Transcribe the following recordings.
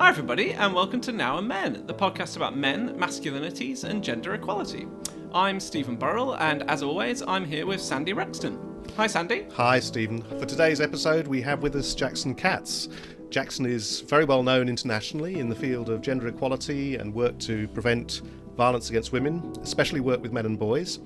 Hi everybody, and welcome to Now and Men, the podcast about men, masculinities, and gender equality. I'm Stephen Burrell, and as always, I'm here with Sandy Rexton. Hi Sandy. Hi Stephen. For today's episode, we have with us Jackson Katz. Jackson is very well known internationally in the field of gender equality and work to prevent violence against women, especially work with men and boys.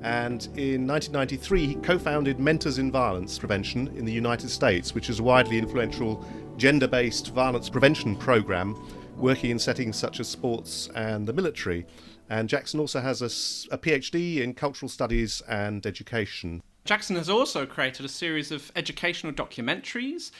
And in 1993, he co-founded Mentors in Violence Prevention in the United States, which is a widely influential gender-based violence prevention program working in settings such as sports and the military. And Jackson also has a PhD in cultural studies and education. Jackson has also created a series of educational documentaries,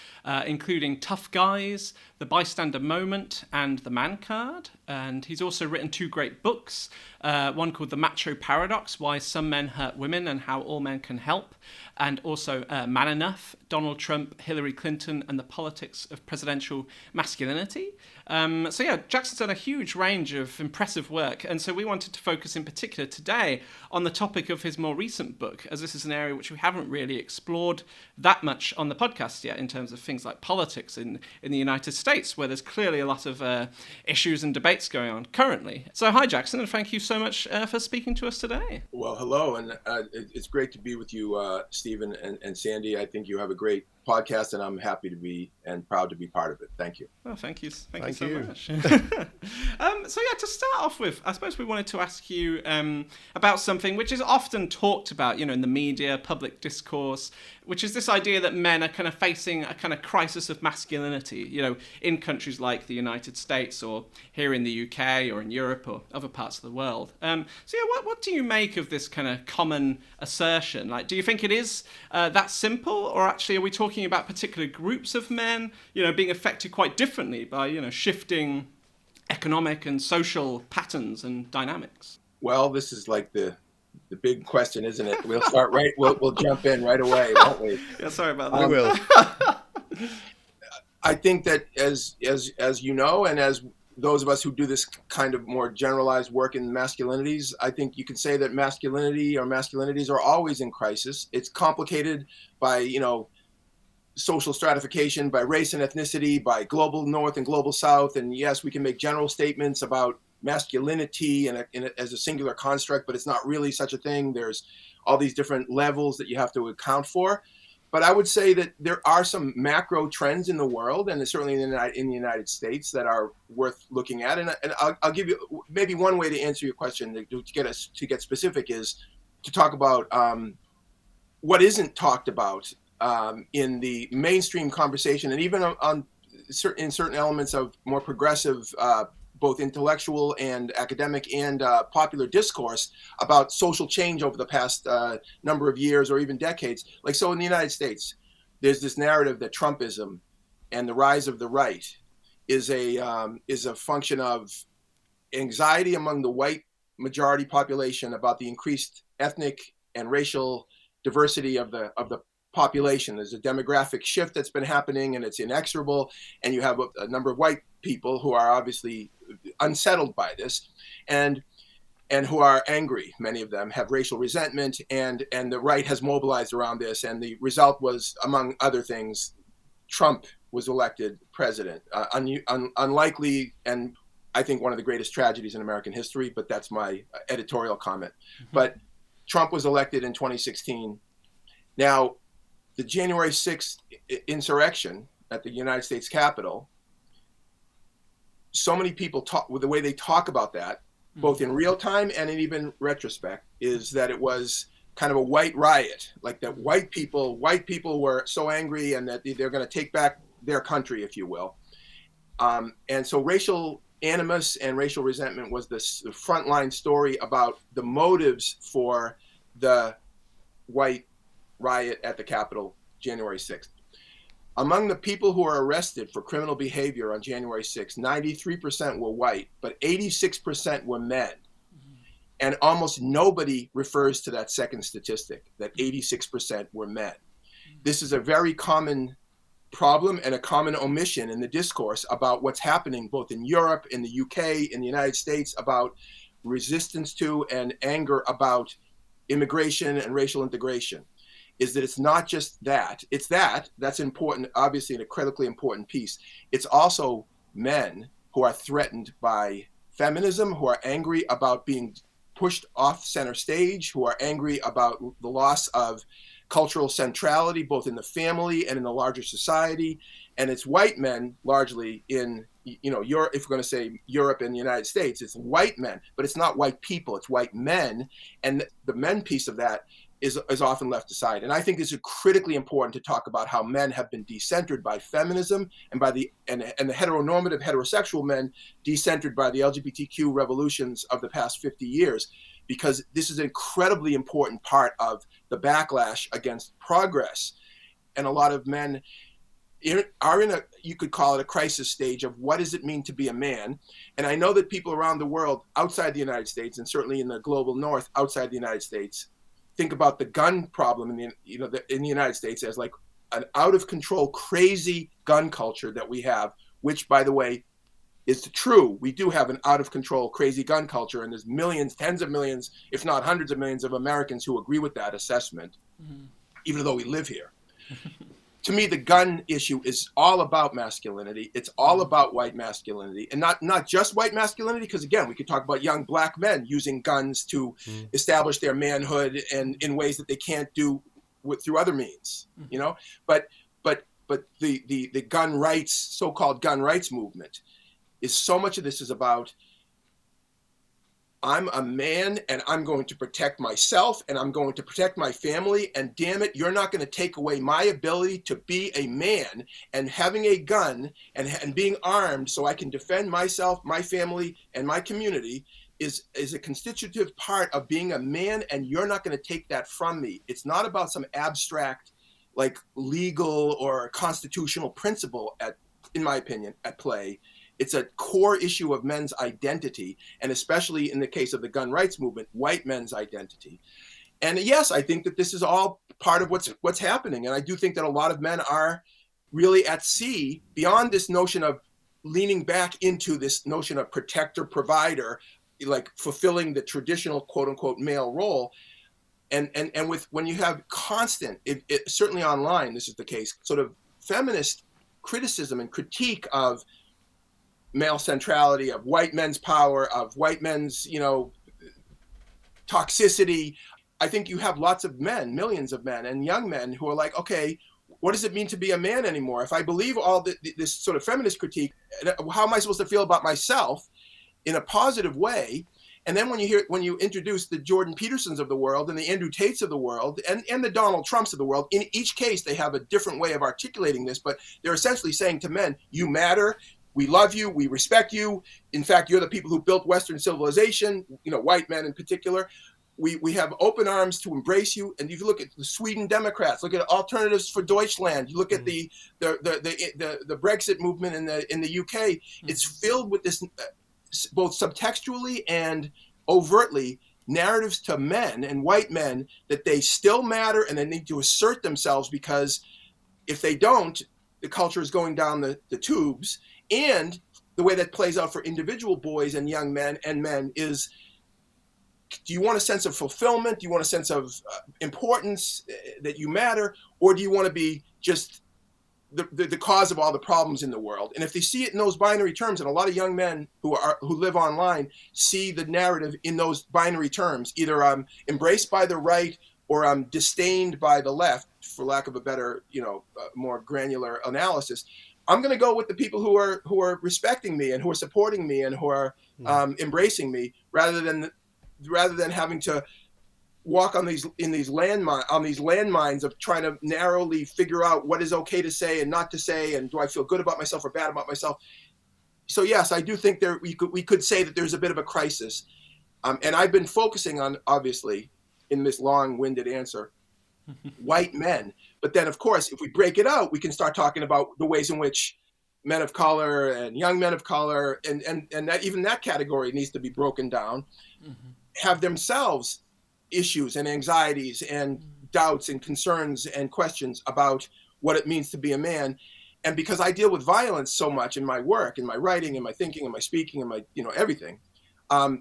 including Tough Guise, The Bystander Moment, and The Man Card. And he's also written two great books, one called The Macho Paradox, Why Some Men Hurt Women and How All Men Can Help, and also Man Enough, Donald Trump, Hillary Clinton, and the Politics of Presidential Masculinity. Jackson's done a huge range of impressive work, and so we wanted to focus in particular today on the topic of his more recent book, as this is an area which we haven't really explored that much on the podcast yet in terms of things like politics in the United States, where there's clearly a lot of issues and debates going on currently. So hi Jackson, and thank you so much for speaking to us today. Well, hello, and it's great to be with you, Stephen and Sandy. I think you have a great podcast, and I'm happy to be and proud to be part of it. Thank you. Well, thank you so much. To start off with, I suppose we wanted to ask you about something which is often talked about, in the media, public discourse, which is this idea that men are kind of facing a kind of crisis of masculinity, in countries like the United States or here in the UK or in Europe or other parts of the world. What do you make of this kind of common assertion? Like, do you think it is that simple, or actually are we talking about particular groups of men, being affected quite differently by, shifting economic and social patterns and dynamics? Well, this is like the big question, isn't it? We'll start right. We'll jump in right away, won't we? Yeah, sorry about that. We will. I think that as you know, and as those of us who do this kind of more generalized work in masculinities, I think you can say that masculinity or masculinities are always in crisis. It's complicated by, social stratification, by race and ethnicity, by global north and global south. And yes, we can make general statements about masculinity as a singular construct, but it's not really such a thing. There's all these different levels that you have to account for. But I would say that there are some macro trends in the world, and certainly in the United States, that are worth looking at. And I'll give you maybe one way to answer your question to get specific is to talk about what isn't talked about in the mainstream conversation, and even in certain elements of more progressive, both intellectual and academic and popular discourse about social change over the past number of years or even decades. So in the United States, there's this narrative that Trumpism and the rise of the right is a function of anxiety among the white majority population about the increased ethnic and racial diversity of the population. There's a demographic shift that's been happening, and it's inexorable. And you have a number of white people who are obviously unsettled by this, and who are angry. Many of them have racial resentment, and the right has mobilized around this. And the result was, among other things, Trump was elected president. Unlikely, and I think one of the greatest tragedies in American history, but that's my editorial comment. Mm-hmm. But Trump was elected in 2016. Now, the January 6th insurrection at the United States Capitol, so many people talk with the way they talk about that, both in real time and in even retrospect, is that it was kind of a white riot, like that white people were so angry and that they're going to take back their country, if you will. And so racial animus and racial resentment was the frontline story about the motives for the white riot at the Capitol, January 6th. Among the people who were arrested for criminal behavior on January 6th, 93% were white, but 86% were men. Mm-hmm. And almost nobody refers to that second statistic, that 86% were men. Mm-hmm. This is a very common problem and a common omission in the discourse about what's happening both in Europe, in the UK, in the United States, about resistance to and anger about immigration and racial integration. Is that it's not just that, that's important, obviously, and a critically important piece. It's also men who are threatened by feminism, who are angry about being pushed off center stage, who are angry about the loss of cultural centrality, both in the family and in the larger society. And it's white men largely in, Europe, if we're going to say Europe and the United States, it's white men, but it's not white people, it's white men. And the men piece of that is often left aside. And I think it's critically important to talk about how men have been decentered by feminism and by the heteronormative heterosexual men decentered by the LGBTQ revolutions of the past 50 years, because this is an incredibly important part of the backlash against progress. And a lot of men are in you could call it a crisis stage of what does it mean to be a man. And I know that people around the world outside the United States, and certainly in the global north outside the United States, think about the gun problem in the United States as like an out of control, crazy gun culture that we have, which, by the way, is true. We do have an out of control, crazy gun culture, and there's millions, tens of millions, if not hundreds of millions of Americans who agree with that assessment, even though we live here. To me, the gun issue is all about masculinity. It's all about white masculinity, and not just white masculinity, because again, we could talk about young black men using guns to establish their manhood and in ways that they can't do through other means, But the gun rights, so-called gun rights movement, is so much of this is about, I'm a man and I'm going to protect myself and I'm going to protect my family, and damn it, you're not going to take away my ability to be a man, and having a gun and being armed so I can defend myself, my family, and my community is a constitutive part of being a man, and you're not going to take that from me. It's not about some abstract, like, legal or constitutional principle, in my opinion, at play. It's a core issue of men's identity, and especially in the case of the gun rights movement, white men's identity. And yes, I think that this is all part of what's happening. And I do think that a lot of men are really at sea beyond this notion of leaning back into this notion of protector, provider, like fulfilling the traditional quote unquote male role. And when you have constant, certainly online, this is the case, sort of feminist criticism and critique of male centrality, of white men's power, of white men's, toxicity. I think you have lots of men, millions of men and young men who are like, okay, what does it mean to be a man anymore? If I believe all this sort of feminist critique, how am I supposed to feel about myself in a positive way? And then when you introduce the Jordan Petersons of the world and the Andrew Tates of the world and the Donald Trumps of the world, in each case they have a different way of articulating this, but they're essentially saying to men, you matter. We love you. We respect you. In fact, you're the people who built Western civilization, white men in particular. We have open arms to embrace you. And if you look at the Sweden Democrats, look at Alternatives for Deutschland, you look at the Brexit movement in the UK, it's filled with this, both subtextually and overtly, narratives to men and white men that they still matter and they need to assert themselves, because if they don't, the culture is going down the tubes. And the way that plays out for individual boys and young men and men is, do you want a sense of fulfillment? Do you want a sense of importance, that you matter? Or do you want to be just the cause of all the problems in the world? And if they see it in those binary terms, and a lot of young men who live online see the narrative in those binary terms, either I'm embraced by the right or I'm disdained by the left, for lack of a better, more granular analysis, I'm going to go with the people who are respecting me and who are supporting me and who are embracing me, rather than having to walk on these landmines of trying to narrowly figure out what is okay to say and not to say, and do I feel good about myself or bad about myself. So yes, I do think we could say that there's a bit of a crisis, and I've been focusing on, obviously, in this long-winded answer, white men. But then, of course, if we break it out, we can start talking about the ways in which men of color and young men of color, and that even that category needs to be broken down, have themselves issues and anxieties and doubts and concerns and questions about what it means to be a man. And because I deal with violence so much in my work, in my writing, in my thinking, in my speaking, in my, everything,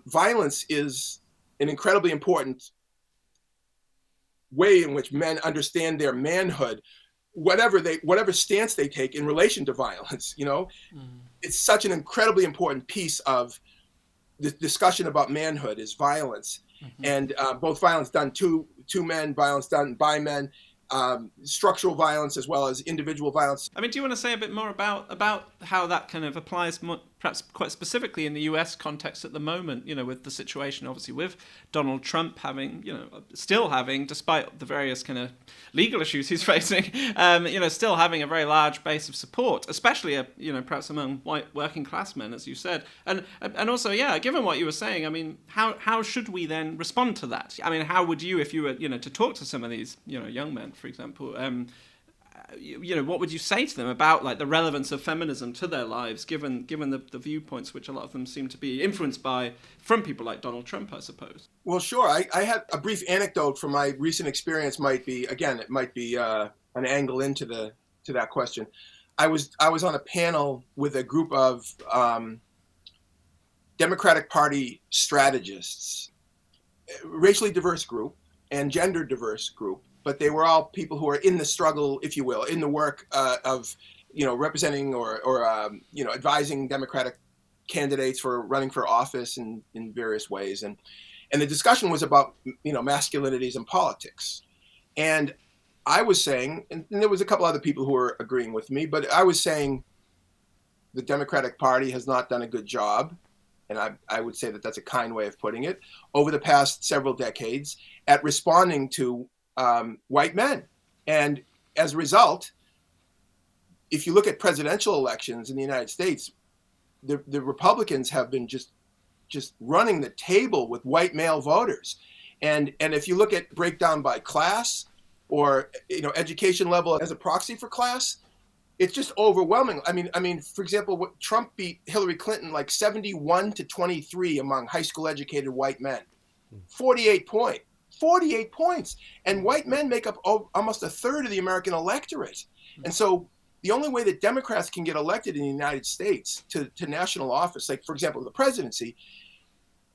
violence is an incredibly important way in which men understand their manhood, whatever stance they take in relation to violence. It's such an incredibly important piece of the discussion about manhood is violence, and both violence done to men, violence done by men, structural violence as well as individual violence. I mean, do you want to say a bit more about how that kind of applies, perhaps quite specifically in the US context at the moment, with the situation obviously with Donald Trump still having, despite the various kind of legal issues he's facing, still having a very large base of support, especially, perhaps among white working class men, as you said. And also, given what you were saying, I mean, how should we then respond to that? I mean, how would you, if you were, to talk to some of these, young men, for example, what would you say to them about like the relevance of feminism to their lives, given the viewpoints which a lot of them seem to be influenced by from people like Donald Trump, I suppose? Well, sure. I had a brief anecdote from my recent experience. Might be an angle into that question. I was on a panel with a group of Democratic Party strategists, racially diverse group and gender diverse group. But they were all people who are in the struggle, if you will, in the work of, representing or advising Democratic candidates for running for office in various ways. And the discussion was about, masculinities and politics. And I was saying, and there was a couple other people who were agreeing with me, but I was saying the Democratic Party has not done a good job, and I would say that that's a kind way of putting it, over the past several decades at responding to white men. And as a result, if you look at presidential elections in the United States, the Republicans have been just running the table with white male voters. And if you look at breakdown by class or education level as a proxy for class, it's just overwhelming. I mean, for example, Trump beat Hillary Clinton like 71-23 among high school educated white men, 48 points. And white men make up almost a third of the American electorate. And so the only way that Democrats can get elected in the United States to national office, like, for example, the presidency,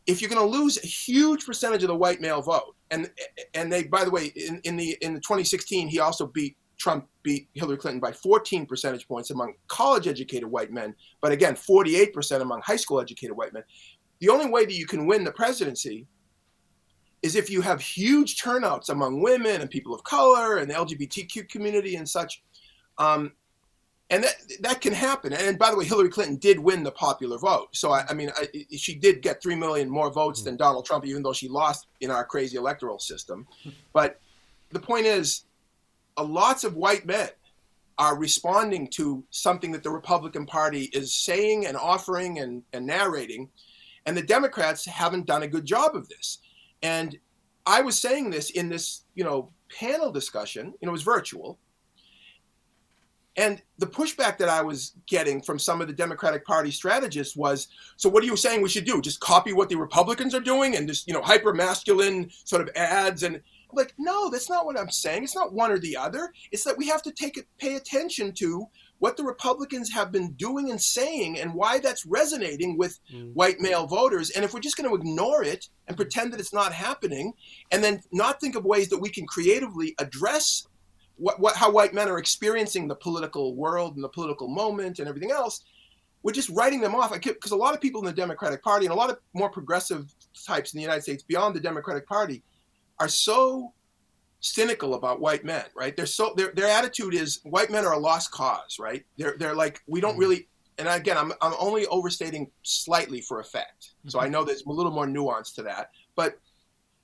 if you're going to lose a huge percentage of the white male vote, and they, by the way, in the 2016, he also Trump beat Hillary Clinton by 14 percentage points among college-educated white men, but again, 48% among high school-educated white men. The only way that you can win the presidency is if you have huge turnouts among women and people of color and the LGBTQ community and such. And that can happen. And by the way, Hillary Clinton did win the popular vote. So, she did get 3 million more votes than Donald Trump, even though she lost in our crazy electoral system. But the point is, lots of white men are responding to something that the Republican Party is saying and offering and narrating. And the Democrats haven't done a good job of this. And I was saying this in this, panel discussion, it was virtual. And the pushback that I was getting from some of the Democratic Party strategists was, so what are you saying we should do? Just copy what the Republicans are doing and just, hyper masculine sort of ads? And I'm like, no, that's not what I'm saying. It's not one or the other. It's that we have to pay attention to what the Republicans have been doing and saying and why that's resonating with white male voters. And if we're just going to ignore it and pretend that it's not happening and then not think of ways that we can creatively address how white men are experiencing the political world and the political moment and everything else, we're just writing them off. Because a lot of people in the Democratic Party and a lot of more progressive types in the United States beyond the Democratic Party are so cynical about white men, right? Their attitude is white men are a lost cause, right? They're like, we don't really, and again, I'm only overstating slightly for effect. So I know there's a little more nuance to that, but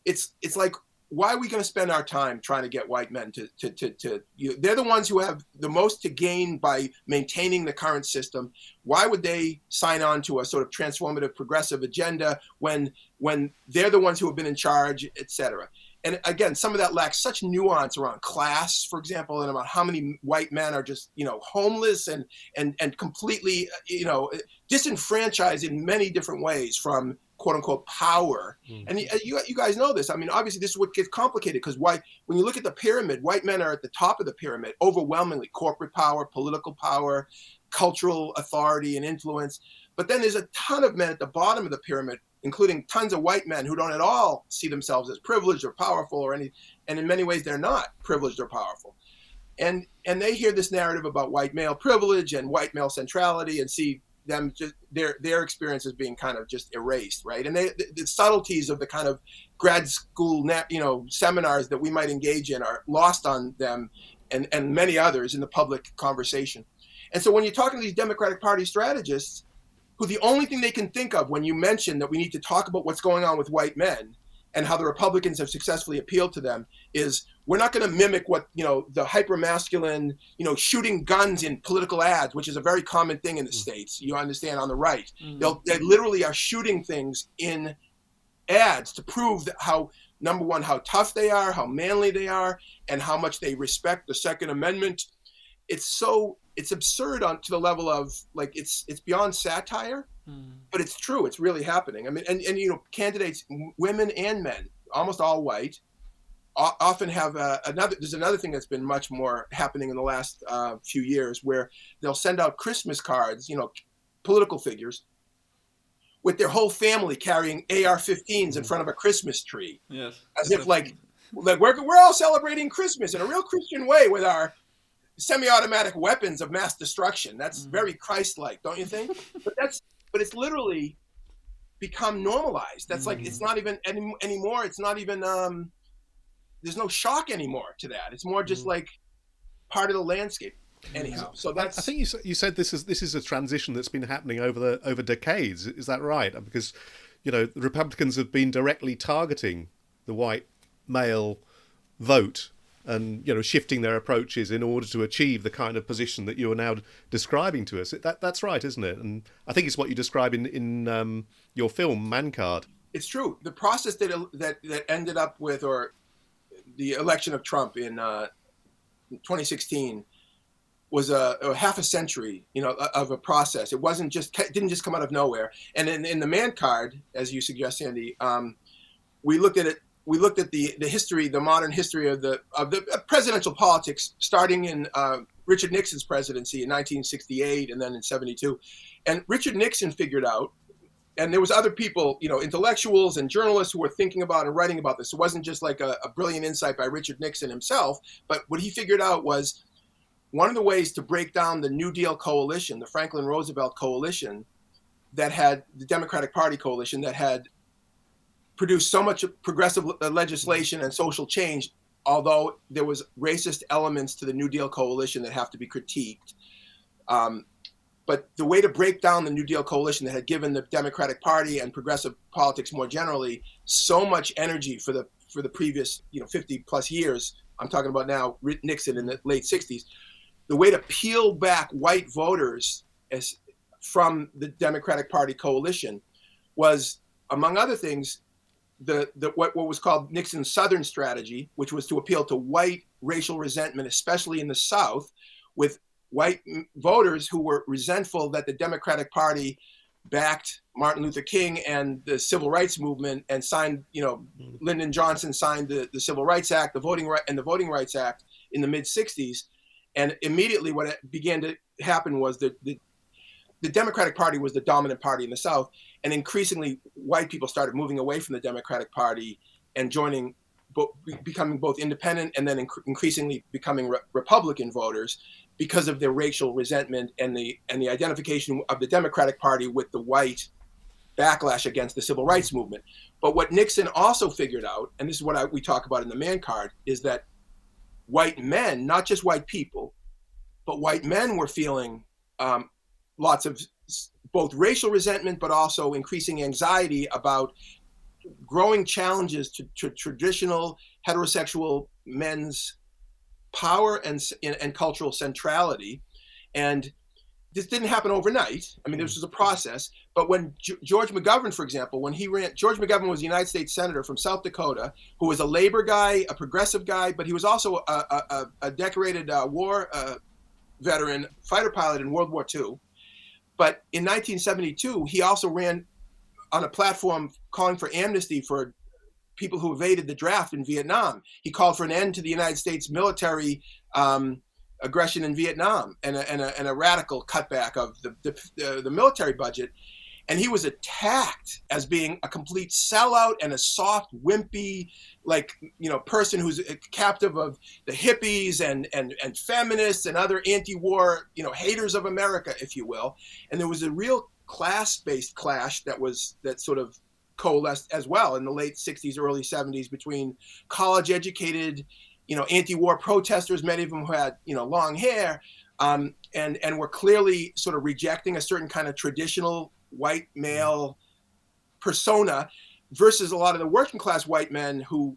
it's like, why are we going to spend our time trying to get white men to they're the ones who have the most to gain by maintaining the current system. Why would they sign on to a sort of transformative progressive agenda when they're the ones who have been in charge, et cetera? And again, some of that lacks such nuance around class, for example, and about how many white men are just, homeless and completely, disenfranchised in many different ways from quote unquote power. And you guys know this. I mean, obviously this is what gets complicated because when you look at the pyramid, white men are at the top of the pyramid, overwhelmingly corporate power, political power, cultural authority and influence. But then there's a ton of men at the bottom of the pyramid, including tons of white men who don't at all see themselves as privileged or powerful and in many ways they're not privileged or powerful. and they hear this narrative about white male privilege and white male centrality and see them just their experiences being kind of just erased, right? And the subtleties of the kind of grad school seminars that we might engage in are lost on them and many others in the public conversation. And so when you're talking to these Democratic Party strategists, who the only thing they can think of when you mention that we need to talk about what's going on with white men and how the Republicans have successfully appealed to them is, we're not going to mimic what, the hyper-masculine, shooting guns in political ads, which is a very common thing in the States, you understand, on the right. They literally are shooting things in ads to prove that how, number one, how tough they are, how manly they are, and how much they respect the Second Amendment. It's absurd to the level of, like, it's beyond satire, but it's true. It's really happening. I mean, and candidates, women and men, almost all white, often have there's another thing that's been much more happening in the last few years, where they'll send out Christmas cards, political figures, with their whole family carrying AR-15s in front of a Christmas tree. Yes. As if like we're all celebrating Christmas in a real Christian way with our semi-automatic weapons of mass destruction. That's very Christ-like, don't you think? But it's literally become normalized. That's like, it's not even anymore. It's not even, there's no shock anymore to that. It's more just like part of the landscape. Anyhow, so that's. I think you said this is a transition that's been happening over decades. Is that right? Because, the Republicans have been directly targeting the white male vote and shifting their approaches in order to achieve the kind of position that you are now describing to us. That's right, isn't it? And I think it's what you describe in your film Man Card. It's true. The process that ended up with, or the election of Trump in 2016, was a half a century, of a process. It didn't just come out of nowhere. And in the Man Card, as you suggest, Andy, we looked at it. We looked at the history, the modern history of the presidential politics, starting in Richard Nixon's presidency in 1968 and then in 72. And Richard Nixon figured out, and there was other people, intellectuals and journalists who were thinking about and writing about this. It wasn't just like a brilliant insight by Richard Nixon himself, but what he figured out was one of the ways to break down the New Deal coalition, the Franklin Roosevelt coalition, that had the Democratic Party coalition that had produced so much progressive legislation and social change, although there was racist elements to the New Deal coalition that have to be critiqued. But the way to break down the New Deal coalition that had given the Democratic Party and progressive politics more generally so much energy for the previous 50 plus years, I'm talking about now Nixon in the late 60s, the way to peel back white voters from the Democratic Party coalition was, among other things, what was called Nixon's Southern strategy, which was to appeal to white racial resentment, especially in the South, with white voters who were resentful that the Democratic Party backed Martin Luther King and the civil rights movement and signed, Lyndon Johnson signed the Civil Rights Act, the Voting Rights Act in the mid 60s. And immediately what began to happen was that the Democratic Party was the dominant party in the South, and increasingly white people started moving away from the Democratic Party and becoming both independent and then increasingly becoming Republican voters because of their racial resentment and the identification of the Democratic Party with the white backlash against the civil rights movement. But what Nixon also figured out, and this is what we talk about in the Man Card, is that white men, not just white people, but white men were feeling lots of both racial resentment, but also increasing anxiety about growing challenges to traditional heterosexual men's power and cultural centrality. And this didn't happen overnight. I mean, this was a process. But when George McGovern, for example, when he ran, George McGovern was a United States Senator from South Dakota, who was a labor guy, a progressive guy, but he was also a decorated war veteran fighter pilot in World War II. But in 1972, he also ran on a platform calling for amnesty for people who evaded the draft in Vietnam. He called for an end to the United States military aggression in Vietnam and a radical cutback of the military budget. And he was attacked as being a complete sellout and a soft, wimpy, person who's a captive of the hippies and feminists and other anti-war, haters of America, if you will. And there was a real class-based clash that sort of coalesced as well in the late 60s, early 70s between college-educated, anti-war protesters, many of them who had, long hair, and were clearly sort of rejecting a certain kind of traditional white male persona, versus a lot of the working class white men who,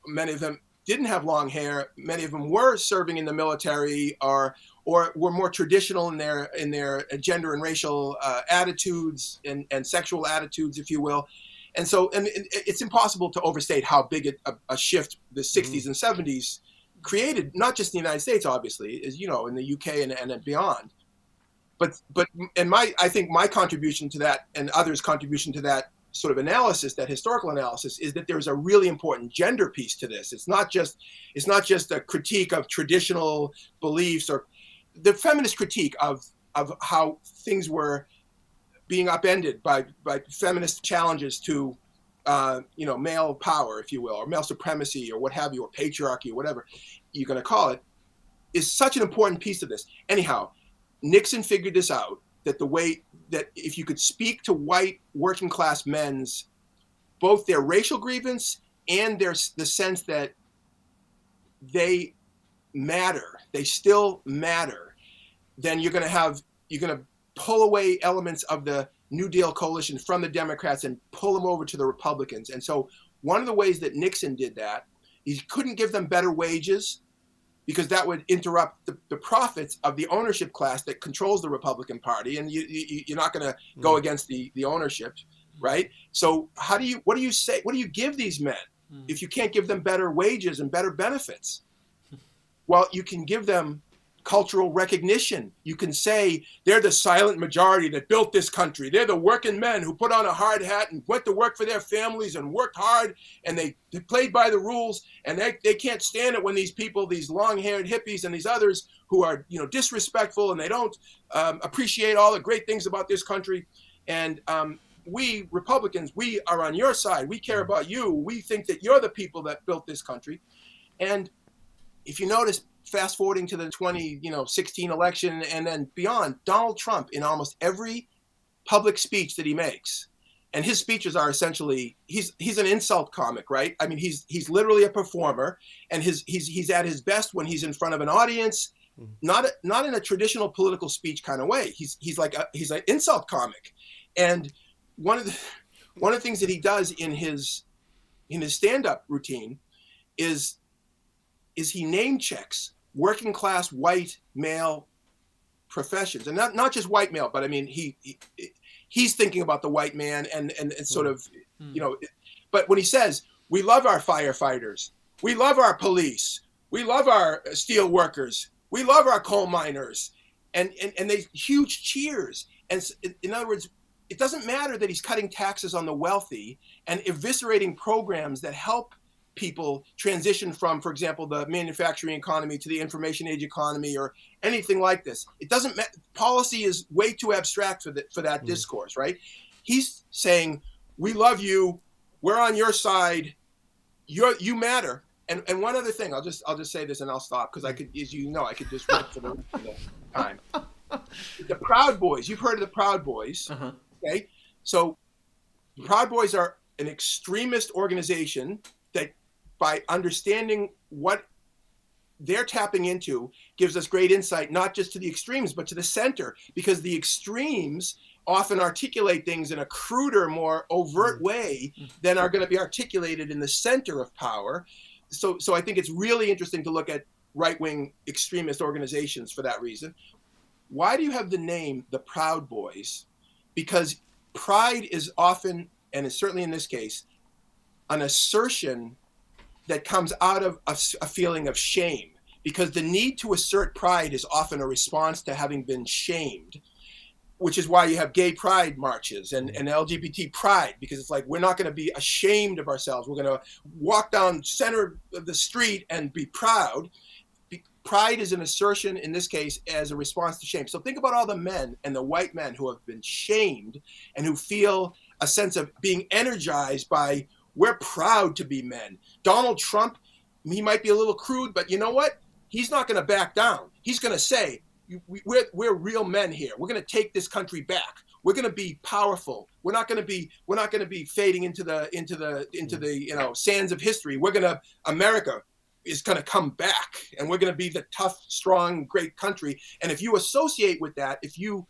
many of them didn't have long hair, many of them were serving in the military or were more traditional in their gender and racial attitudes and sexual attitudes, if you will. And so, and it's impossible to overstate how big a shift the 60s and 70s created, not just in the United States, obviously, as in the UK and beyond. I think my contribution to that and others' contribution to that sort of analysis, that historical analysis, is that there's a really important gender piece to this. It's not just a critique of traditional beliefs or the feminist critique of how things were being upended by feminist challenges to male power, if you will, or male supremacy, or what have you, or patriarchy, or whatever you're going to call it, is such an important piece of this. Anyhow, Nixon figured this out, that the way that if you could speak to white working class men's, both their racial grievance and the sense that they matter, they still matter, then you're going to pull away elements of the New Deal coalition from the Democrats and pull them over to the Republicans. And so one of the ways that Nixon did that, he couldn't give them better wages, because that would interrupt the profits of the ownership class that controls the Republican Party, and you're not going to go against the ownership, right? So what do you give these men if you can't give them better wages and better benefits? Well, you can give them cultural recognition. You can say they're the silent majority that built this country. They're the working men who put on a hard hat and went to work for their families and worked hard, and they played by the rules, and they can't stand it when these people, these long-haired hippies and these others who are disrespectful, and they don't appreciate all the great things about this country. And we Republicans, we are on your side. We care about you. We think that you're the people that built this country. And if you notice, fast forwarding to the 2016 election and then beyond, Donald Trump, in almost every public speech that he makes, and his speeches are essentially, he's an insult comic, right? I mean, he's literally a performer, and he's at his best when he's in front of an audience, not in a traditional political speech kind of way. He's an insult comic, and one of the things that he does in his stand-up routine is he name checks working class white male professions, and not just white male, but I mean he's thinking about the white man and sort of but when he says, we love our firefighters, we love our police, we love our steel workers, we love our coal miners, and they huge cheers. And in other words, it doesn't matter that he's cutting taxes on the wealthy and eviscerating programs that help people transition from, for example, the manufacturing economy to the information age economy or anything like this. It doesn't matter. Policy is way too abstract for that discourse, right? He's saying, we love you, we're on your side, you matter. And one other thing, I'll just say this and I'll stop, because I could, as you know, I could just rip for the rest of the time. The Proud Boys, you've heard of the Proud Boys, okay? So the Proud Boys are an extremist organization that, by understanding what they're tapping into, gives us great insight, not just to the extremes, but to the center, because the extremes often articulate things in a cruder, more overt way than are going to be articulated in the center of power. So I think it's really interesting to look at right-wing extremist organizations for that reason. Why do you have the name the Proud Boys? Because pride is often, and is certainly in this case, an assertion that comes out of a feeling of shame, because the need to assert pride is often a response to having been shamed, which is why you have gay pride marches and LGBT pride, because it's like, we're not going to be ashamed of ourselves. We're going to walk down center of the street and be proud. pride is an assertion, in this case, as a response to shame. So think about all the men and the white men who have been shamed and who feel a sense of being energized by, we're proud to be men. Donald Trump, he might be a little crude, but you know what? He's not going to back down. He's going to say, we're real men here. We're going to take this country back. We're going to be powerful. We're not going to be fading into the sands of history. America is going to come back, and we're going to be the tough, strong, great country. And if you associate with that, if you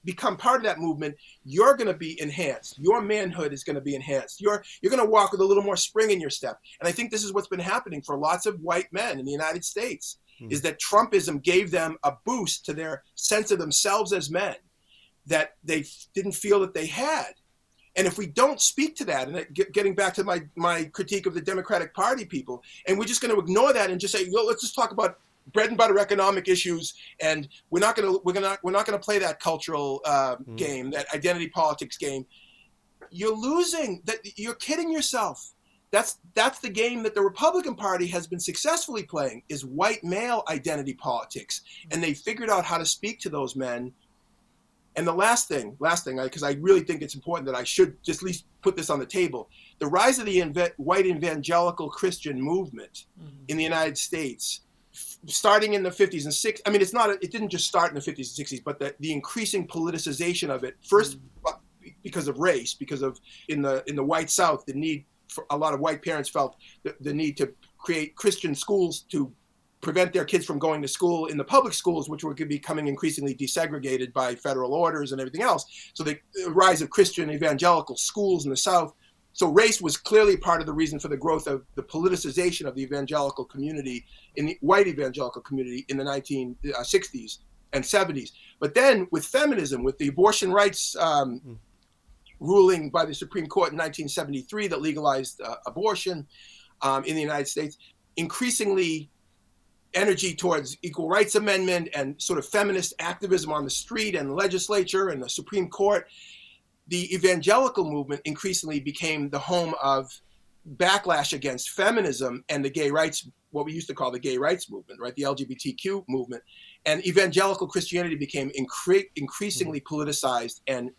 become part of that movement, you're going to be enhanced. Your manhood is going to be enhanced. You're going to walk with a little more spring in your step. And I think this is what's been happening for lots of white men in the United States, is that Trumpism gave them a boost to their sense of themselves as men that they didn't feel that they had. And if we don't speak to that, and getting back to my critique of the Democratic Party people, and we're just going to ignore that and just say, well, let's just talk about bread and butter economic issues, and we're not going to play that cultural game, that identity politics game. You're losing. That you're kidding yourself. That's the game that the Republican Party has been successfully playing, is white male identity politics, and they figured out how to speak to those men. And the last thing, because I really think it's important that I should just at least put this on the table, the rise of the white evangelical Christian movement in the United States, starting in the 50s and 60s. I mean, it didn't just start in the 50s and 60s, but the increasing politicization of it, first because of race, because of in the white South, the need for a lot of white parents felt the need to create Christian schools to prevent their kids from going to school in the public schools, which were becoming increasingly desegregated by federal orders and everything else. So the rise of Christian evangelical schools in the South. So race was clearly part of the reason for the growth of the politicization of the evangelical community, in the white evangelical community, in the 1960s and 70s. But then with feminism, with the abortion rights ruling by the Supreme Court in 1973 that legalized abortion in the United States, increasingly energy towards equal rights amendment and sort of feminist activism on the street and legislature and the Supreme Court, the evangelical movement increasingly became the home of backlash against feminism and the gay rights, what we used to call the gay rights movement, right? The LGBTQ movement. And evangelical Christianity became increasingly politicized and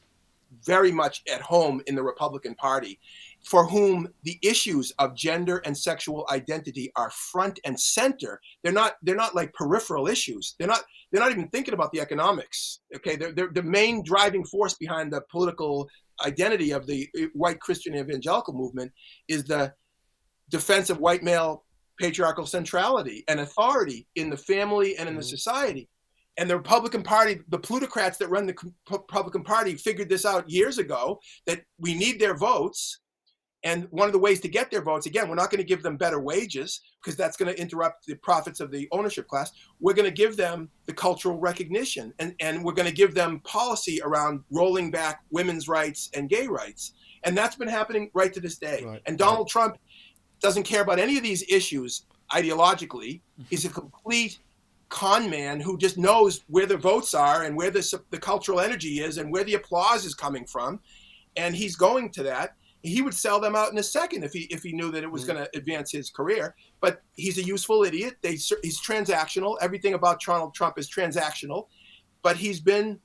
very much at home in the Republican Party, for whom the issues of gender and sexual identity are front and center. They're not like peripheral issues. They're not even thinking about the economics. Okay, they're the main driving force behind the political identity of the white Christian evangelical movement is the defense of white male patriarchal centrality and authority in the family and in the society. And the Republican Party, the plutocrats that run the Republican Party figured this out years ago, that we need their votes. And one of the ways to get their votes, again, we're not going to give them better wages because that's going to interrupt the profits of the ownership class. We're going to give them the cultural recognition, and we're going to give them policy around rolling back women's rights and gay rights. And that's been happening right to this day. Right. And Donald Trump doesn't care about any of these issues ideologically. He's a complete con man who just knows where the votes are and where the cultural energy is and where the applause is coming from. And he's going to that. He would sell them out in a second if he knew that it was going to advance his career. But he's a useful idiot. He's transactional. Everything about Donald Trump is transactional. But he's been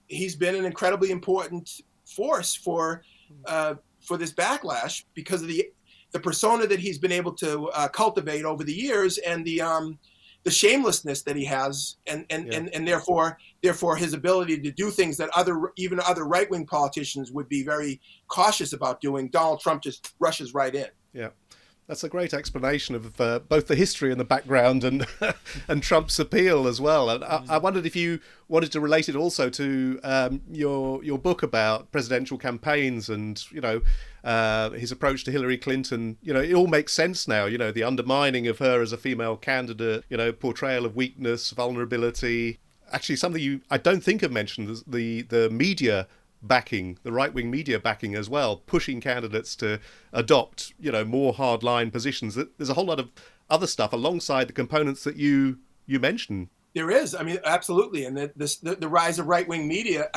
an incredibly important force for this backlash because of the persona that he's been able to cultivate over the years and the shamelessness that he has, and therefore his ability to do things that even other right-wing politicians would be very cautious about doing. Donald Trump just rushes right in. Yeah, that's a great explanation of both the history and the background and and Trump's appeal as well. And I wondered if you wanted to relate it also to your book about presidential campaigns and his approach to Hillary Clinton. It all makes sense now. The undermining of her as a female candidate. Portrayal of weakness, vulnerability. Actually, something I don't think I've mentioned is the media backing, the right-wing media backing as well, pushing candidates to adopt, more hardline positions. There's a whole lot of other stuff alongside the components that you mentioned. There is, absolutely, and the rise of right-wing media.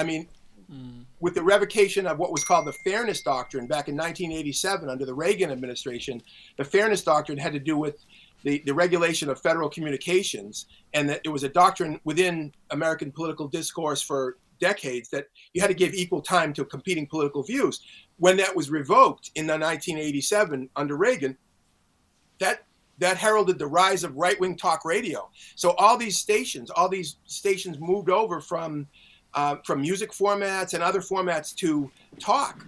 With the revocation of what was called the Fairness Doctrine back in 1987 under the Reagan administration, the Fairness Doctrine had to do with the regulation of federal communications, and that it was a doctrine within American political discourse for decades that you had to give equal time to competing political views. When that was revoked in 1987 under Reagan, that heralded the rise of right-wing talk radio. So all these stations moved over from music formats and other formats to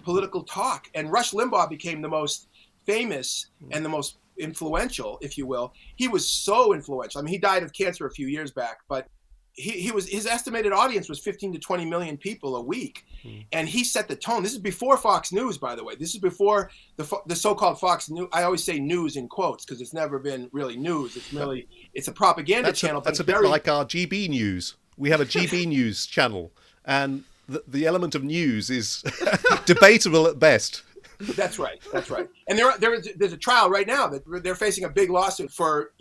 political talk. And Rush Limbaugh became the most famous and the most influential, if you will. He was so influential. I mean, he died of cancer a few years back, but his estimated audience was 15 to 20 million people a week. And he set the tone. This is before Fox News, by the way. This is before the so-called Fox News. I always say news in quotes because it's never been really news. It's a propaganda channel. That's a bit like our GB News. We have a GB News channel, and the element of news is debatable at best. That's right. And there's a trial right now that they're facing a big lawsuit for,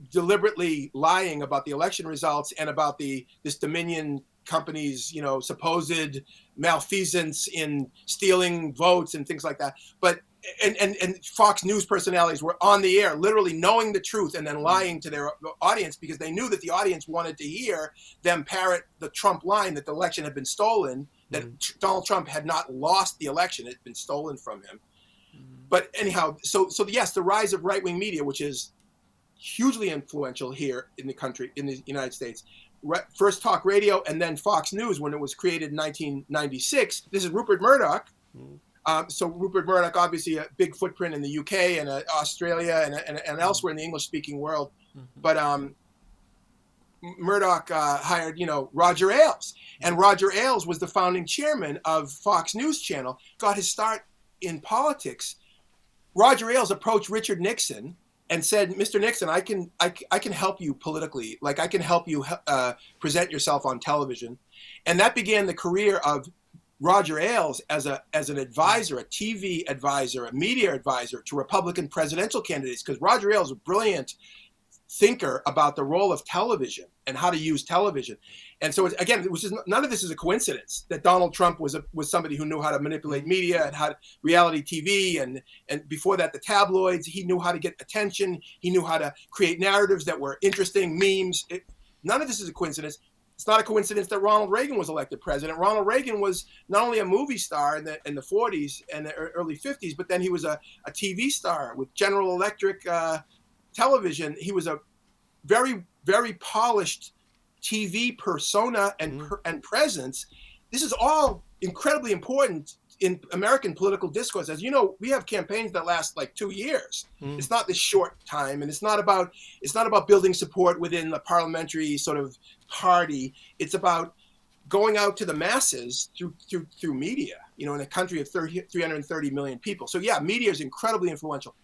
deliberately lying about the election results and about this Dominion company's, supposed malfeasance in stealing votes and things like that. But and Fox News personalities were on the air, literally knowing the truth and then lying to their audience because they knew that the audience wanted to hear them parrot the Trump line that the election had been stolen, that Donald Trump had not lost the election, it had been stolen from him. But anyhow, so yes, the rise of right-wing media, which is hugely influential here in the country, in the United States. First talk radio and then Fox News when it was created in 1996. This is Rupert Murdoch. So Rupert Murdoch, obviously a big footprint in the UK and Australia and elsewhere in the English-speaking world. But Murdoch hired, Roger Ailes. And Roger Ailes was the founding chairman of Fox News Channel, got his start in politics. Roger Ailes approached Richard Nixon and said, "Mr. Nixon, I can help you politically. Like I can help you present yourself on television." And that began the career of Roger Ailes as an advisor, a TV advisor, a media advisor to Republican presidential candidates, because Roger Ailes was a brilliant thinker about the role of television and how to use television. And so again, none of this is a coincidence that Donald Trump was somebody who knew how to manipulate media and how reality TV and before that the tabloids. He knew how to get attention. He knew how to create narratives that were interesting, memes. None of this is a coincidence. It's not a coincidence that Ronald Reagan was elected president. Ronald Reagan was not only a movie star in the 40s and the early 50s, but then he was a TV star with General Electric television. He was a very, very polished TV persona and presence. This is all incredibly important in American political discourse. As you know, we have campaigns that last like 2 years. It's not this short time, and it's not about building support within the parliamentary sort of party. It's about going out to the masses through media, in a country of 330 million people. So yeah, media is incredibly influential.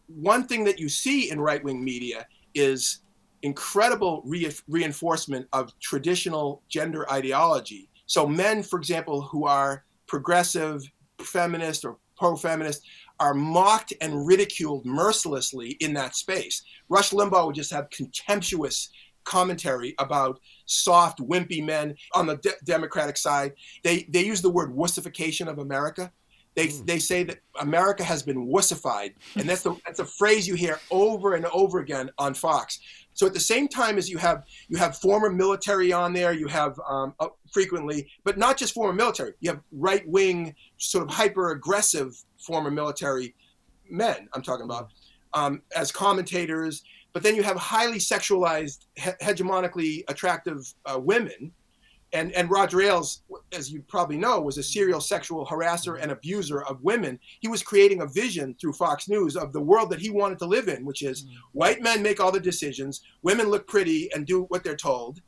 One thing that you see in right-wing media is incredible reinforcement of traditional gender ideology. So men, for example, who are progressive, feminist, or pro-feminist are mocked and ridiculed mercilessly in that space. Rush Limbaugh would just have contemptuous commentary about soft, wimpy men on the Democratic side. They use the word wussification of America. They say that America has been wussified, and that's a phrase you hear over and over again on Fox. So at the same time as you have former military on there, you have frequently, but not just former military, you have right-wing, sort of hyper-aggressive former military men, I'm talking about, as commentators. But then you have highly sexualized, hegemonically attractive women. And Roger Ailes, as you probably know, was a serial sexual harasser and abuser of women. He was creating a vision through Fox News of the world that he wanted to live in, which is white men make all the decisions, women look pretty and do what they're told,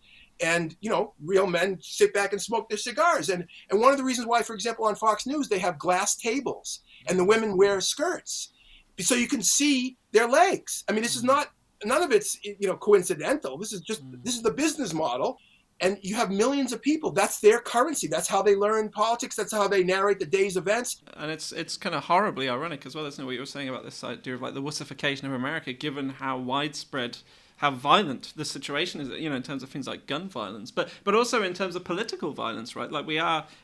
and real men sit back and smoke their cigars. And one of the reasons why, for example, on Fox News they have glass tables and the women wear skirts, so you can see their legs. I mean, this is not, none of it's coincidental. This is the business model. And you have millions of people. That's their currency. That's how they learn politics. That's how they narrate the day's events. And it's kind of horribly ironic as well, isn't it, what you were saying about this idea of like the wussification of America, given how widespread, how violent the situation is, in terms of things like gun violence, but also in terms of political violence, right? Like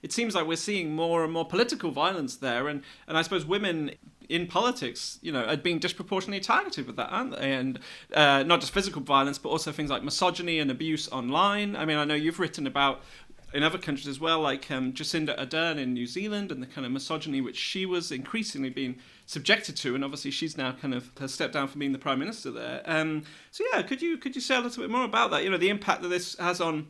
it seems like we're seeing more and more political violence there. And I suppose women, in politics, are being disproportionately targeted with that, aren't they? And not just physical violence, but also things like misogyny and abuse online. I mean, I know you've written about in other countries as well, like Jacinda Ardern in New Zealand, and the kind of misogyny which she was increasingly being subjected to, and obviously she's now kind of has stepped down from being the Prime Minister there. So yeah, could you say a little bit more about that? The impact that this has on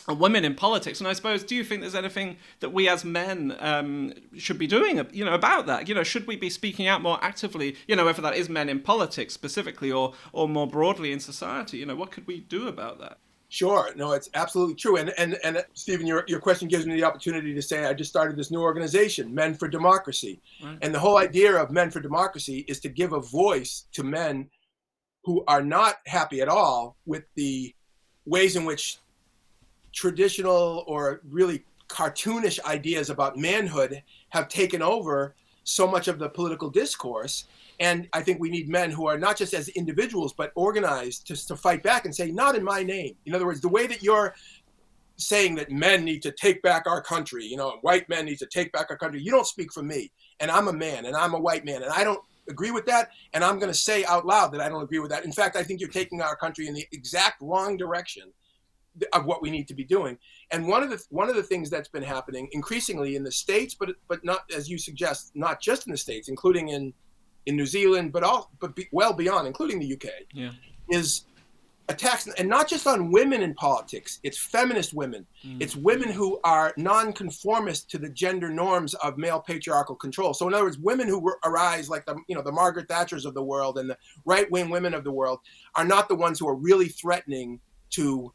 women in politics, and I suppose, do you think there's anything that we as men should be doing, about that? Should we be speaking out more actively, whether that is men in politics specifically or more broadly in society? What could we do about that? Sure. No, it's absolutely true. And Stephen, your question gives me the opportunity to say I just started this new organization, Men for Democracy. Right. And the whole idea of Men for Democracy is to give a voice to men who are not happy at all with the ways in which traditional or really cartoonish ideas about manhood have taken over so much of the political discourse. And I think we need men who are not just as individuals, but organized to fight back and say, not in my name. In other words, the way that you're saying that men need to take back our country, white men need to take back our country, you don't speak for me. And I'm a man and I'm a white man and I don't agree with that. And I'm going to say out loud that I don't agree with that. In fact, I think you're taking our country in the exact wrong direction of what we need to be doing. And one of the things that's been happening increasingly in the States, but not, as you suggest, not just in the States, including in New Zealand, but well beyond, including the UK, is attacks, and not just on women in politics. It's feminist women. It's women who are nonconformist to the gender norms of male patriarchal control. So in other words, women who arise like the Margaret Thatchers of the world and the right-wing women of the world are not the ones who are really threatening to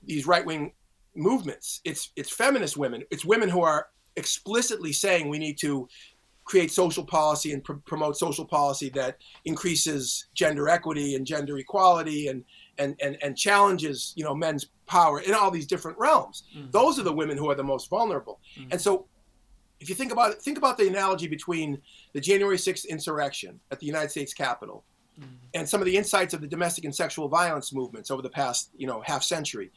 these right-wing movements. It's feminist women. It's women who are explicitly saying we need to create social policy and promote social policy that increases gender equity and gender equality and challenges men's power in all these different realms. Those are the women who are the most vulnerable. And so if you think about the analogy between the January 6th insurrection at the United States Capitol and some of the insights of the domestic and sexual violence movements over the past half century.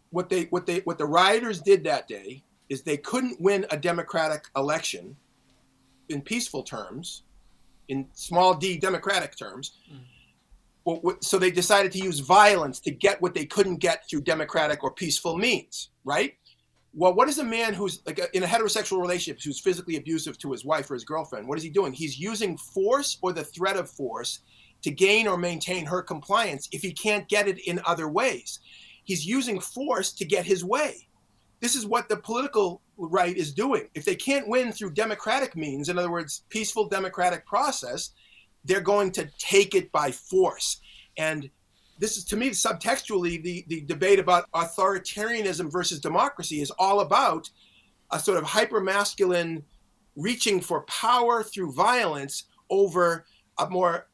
What the rioters did that day is they couldn't win a democratic election in peaceful terms, in small d democratic terms. So they decided to use violence to get what they couldn't get through democratic or peaceful means, right? Well, what is a man who's in a heterosexual relationship who's physically abusive to his wife or his girlfriend? What is he doing? He's using force or the threat of force to gain or maintain her compliance if he can't get it in other ways. He's using force to get his way. This is what the political right is doing. If they can't win through democratic means, in other words, peaceful democratic process, they're going to take it by force. And this is, to me, subtextually, the debate about authoritarianism versus democracy is all about a sort of hyper-masculine reaching for power through violence over a more,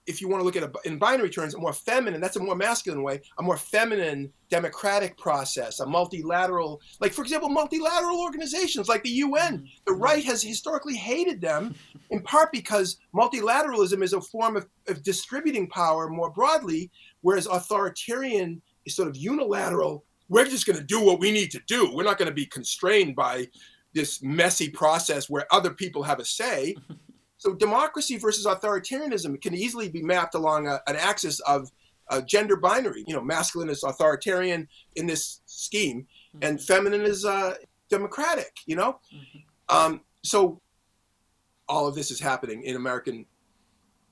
if you want to look at it in binary terms, a more feminine, that's a more masculine way, a more feminine democratic process, a multilateral, like, for example, multilateral organizations like the UN. The right has historically hated them, in part because multilateralism is a form of distributing power more broadly, whereas authoritarian is sort of unilateral. We're just going to do what we need to do. We're not going to be constrained by this messy process where other people have a say. So democracy versus authoritarianism can easily be mapped along an axis of gender binary. Masculine is authoritarian in this scheme, and feminine is democratic. So all of this is happening in American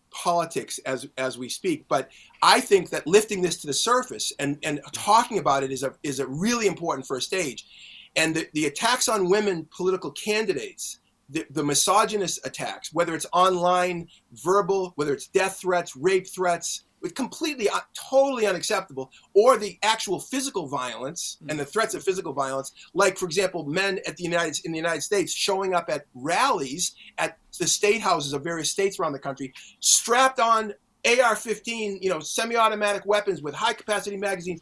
politics as we speak. But I think that lifting this to the surface and talking about it is a really important first stage. And the attacks on women political candidates, the misogynist attacks, whether it's online, verbal, whether it's death threats, rape threats, it's completely, totally unacceptable, or the actual physical violence and the threats of physical violence, like, for example, men in the United States showing up at rallies at the state houses of various states around the country, strapped on AR-15, semi-automatic weapons with high-capacity magazines,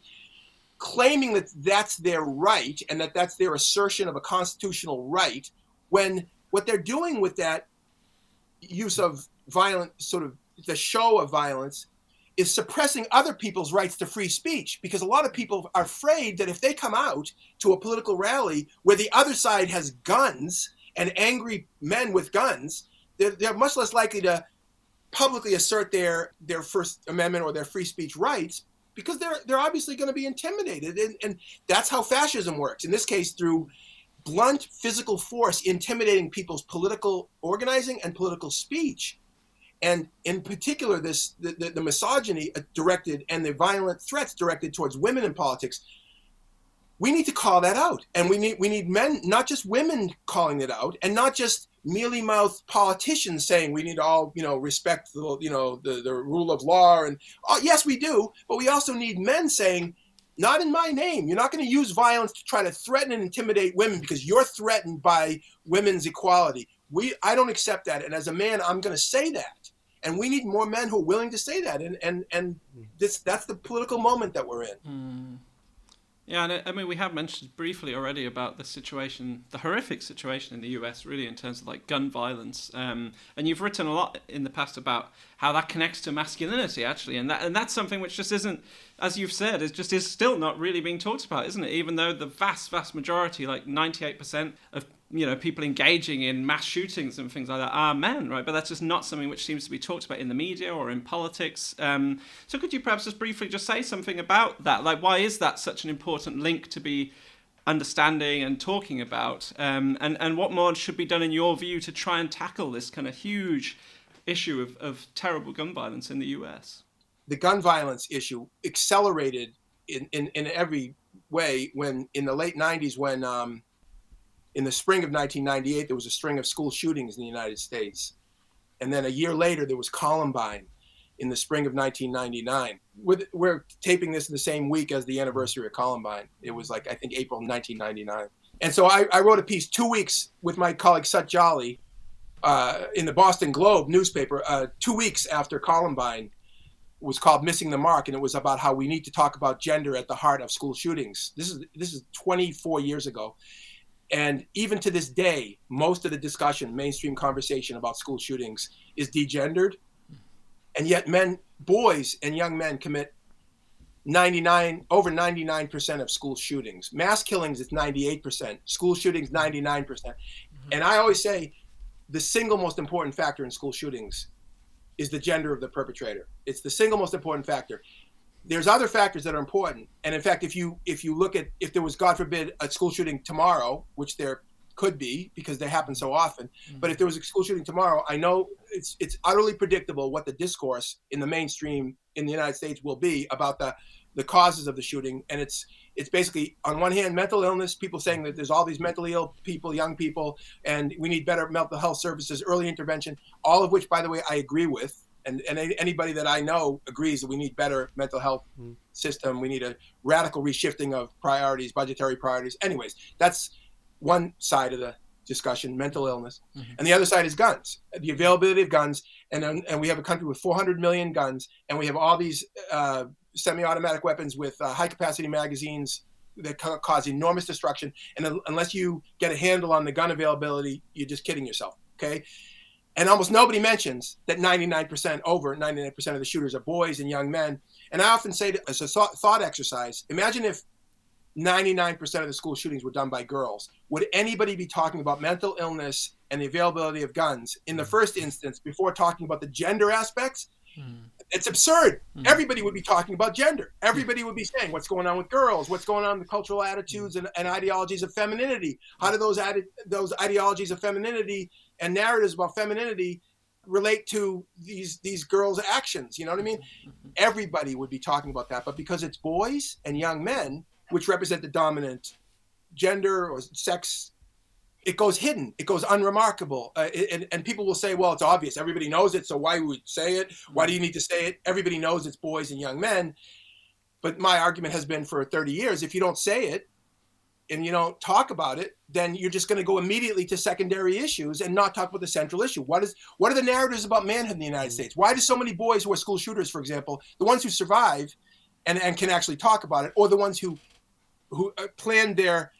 claiming that that's their right and that that's their assertion of a constitutional right, when what they're doing with that use of violent, sort of the show of violence, is suppressing other people's rights to free speech, because a lot of people are afraid that if they come out to a political rally where the other side has guns and angry men with guns, they're much less likely to publicly assert their First Amendment or their free speech rights, because they're obviously going to be intimidated. And that's how fascism works. In this case, through blunt physical force, intimidating people's political organizing and political speech. And in particular, the misogyny directed and the violent threats directed towards women in politics, we need to call that out. And we need men, not just women, calling it out, and not just mealy-mouthed politicians saying we need to all, respect the rule of law. And yes, we do, but we also need men saying, not in my name. You're not going to use violence to try to threaten and intimidate women because you're threatened by women's equality. I don't accept that. And as a man, I'm going to say that. And we need more men who are willing to say that. And that's the political moment that we're in. Mm. Yeah, and I mean, we have mentioned briefly already about the situation, the horrific situation in the US, really, in terms of like gun violence. And you've written a lot in the past about how that connects to masculinity, actually, and that's something which just isn't, as you've said, is still not really being talked about, isn't it? Even though the vast majority, like 98% of people engaging in mass shootings and things like that are men, right? But that's just not something which seems to be talked about in the media or in politics. So could you perhaps just briefly just say something about that? Like, why is that such an important link to be understanding and talking about? And what more should be done in your view to try and tackle this kind of huge issue of terrible gun violence in the US? The gun violence issue accelerated in every way when in the late 90s, when in the spring of 1998, there was a string of school shootings in the United States. And then a year later, there was Columbine in the spring of 1999. We're taping this in the same week as the anniversary of Columbine. It was like, I think, April 1999. And so I wrote a piece 2 weeks with my colleague Sut Jolly in the Boston Globe newspaper 2 weeks after Columbine. Was called Missing the Mark, and it was about how we need to talk about gender at the heart of school shootings. This is 24 years ago. And even to this day, most of the discussion, mainstream conversation about school shootings is degendered. And yet boys and young men commit over 99% of school shootings. Mass killings is 98%, school shootings 99%. Mm-hmm. And I always say the single most important factor in school shootings is the gender of the perpetrator. It's the single most important factor. There's other factors that are important. And in fact, if you look at, if there was, God forbid, a school shooting tomorrow, which there could be because they happen so often, but if there was a school shooting tomorrow, I know it's utterly predictable what the discourse in the mainstream in the United States will be about the causes of the shooting. And it's basically, on one hand, mental illness, people saying that there's all these mentally ill people, young people, and we need better mental health services, early intervention, all of which, by the way, I agree with. And anybody that I know agrees that we need better mental health system. We need a radical reshifting of priorities, budgetary priorities. Anyways, that's one side of the discussion, mental illness. Mm-hmm. And the other side is guns, the availability of guns. And we have a country with 400 million guns, and we have all these semi-automatic weapons with high-capacity magazines that cause enormous destruction. And unless you get a handle on the gun availability, you're just kidding yourself, okay? And almost nobody mentions that over 99% of the shooters are boys and young men. And I often say, as a thought exercise, imagine if 99% of the school shootings were done by girls. Would anybody be talking about mental illness and the availability of guns in the first instance before talking about the gender aspects? It's absurd. Everybody would be talking about gender. Everybody would be saying what's going on with girls, what's going on with cultural attitudes and ideologies of femininity. How do those ideologies of femininity and narratives about femininity relate to these girls' actions? You know what I mean? Everybody would be talking about that. But because it's boys and young men, which represent the dominant gender or sex, it goes hidden. It goes unremarkable. And people will say, well, it's obvious. Everybody knows it. So why would you say it? Why do you need to say it? Everybody knows it's boys and young men. But my argument has been for 30 years, if you don't say it and you don't talk about it, then you're just going to go immediately to secondary issues and not talk about the central issue. What are the narratives about manhood in the United States? Why do so many boys who are school shooters, for example, the ones who survive and can actually talk about it, or the ones who planned their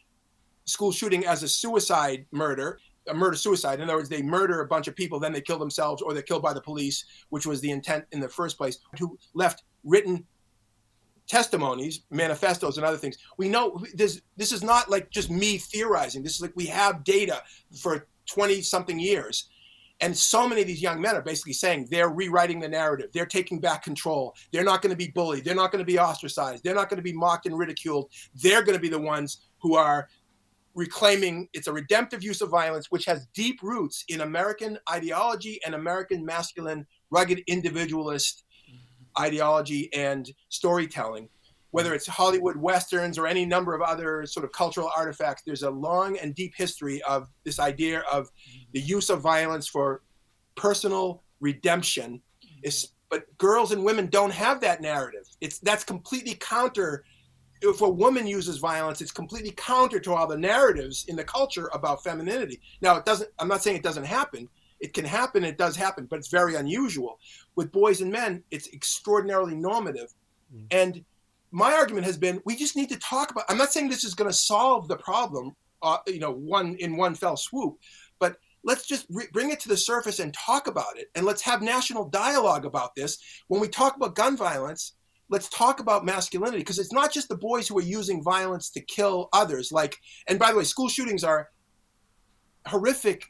school shooting as a suicide murder, a murder-suicide. In other words, they murder a bunch of people, then they kill themselves, or they're killed by the police, which was the intent in the first place, who left written testimonies, manifestos, and other things. We know this is not like just me theorizing. This is like we have data for 20-something years. And so many of these young men are basically saying they're rewriting the narrative. They're taking back control. They're not going to be bullied. They're not going to be ostracized. They're not going to be mocked and ridiculed. They're going to be the ones who are reclaiming it's a redemptive use of violence, which has deep roots in American ideology and American masculine, rugged individualist ideology and storytelling. Whether it's Hollywood Westerns or any number of other sort of cultural artifacts, there's a long and deep history of this idea of the use of violence for personal redemption. But girls and women don't have that narrative. That's completely counter. If a woman uses violence, it's completely counter to all the narratives in the culture about femininity. Now, it doesn't. I'm not saying it doesn't happen. It can happen. It does happen, but it's very unusual. With boys and men, it's extraordinarily normative. And my argument has been, we just need to talk about. I'm not saying this is going to solve the problem, one fell swoop, but let's just bring it to the surface and talk about it, and let's have national dialogue about this. When we talk about gun violence, let's talk about masculinity, because it's not just the boys who are using violence to kill others. And by the way, school shootings are horrific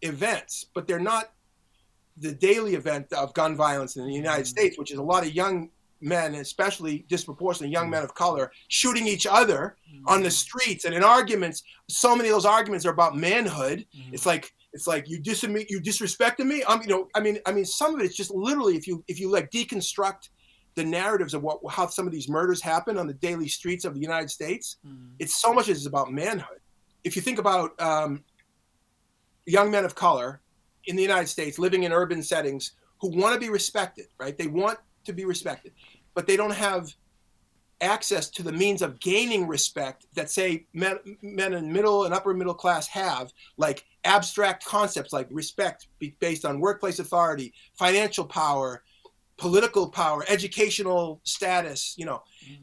events, but they're not the daily event of gun violence in the United States, which is a lot of young men, especially disproportionately young men of color, shooting each other on the streets and in arguments. So many of those arguments are about manhood. It's like you disrespected me. I mean, some of it is just literally if you deconstruct the narratives of how some of these murders happen on the daily streets of the United States. It's so much as about manhood. If you think about young men of color in the United States living in urban settings who want to be respected, right? They want to be respected, but they don't have access to the means of gaining respect that, say, men in middle and upper middle class have, like abstract concepts like respect based on workplace authority, financial power, political power, educational status.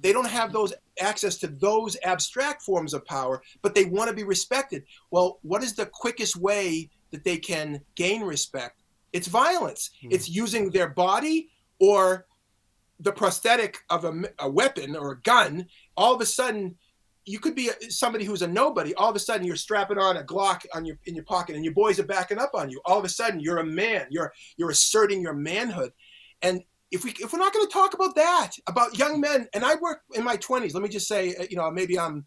They don't have those access to those abstract forms of power, but they want to be respected. Well, what is the quickest way that they can gain respect? It's violence. It's using their body or the prosthetic of a weapon or a gun. All of a sudden, you could be somebody who's a nobody. All of a sudden, you're strapping on a Glock in your pocket, and your boys are backing up on you. All of a sudden, you're a man. You're asserting your manhood. And if we're not going to talk about that, about young men, and I work in my 20s. Let me just say, maybe I'm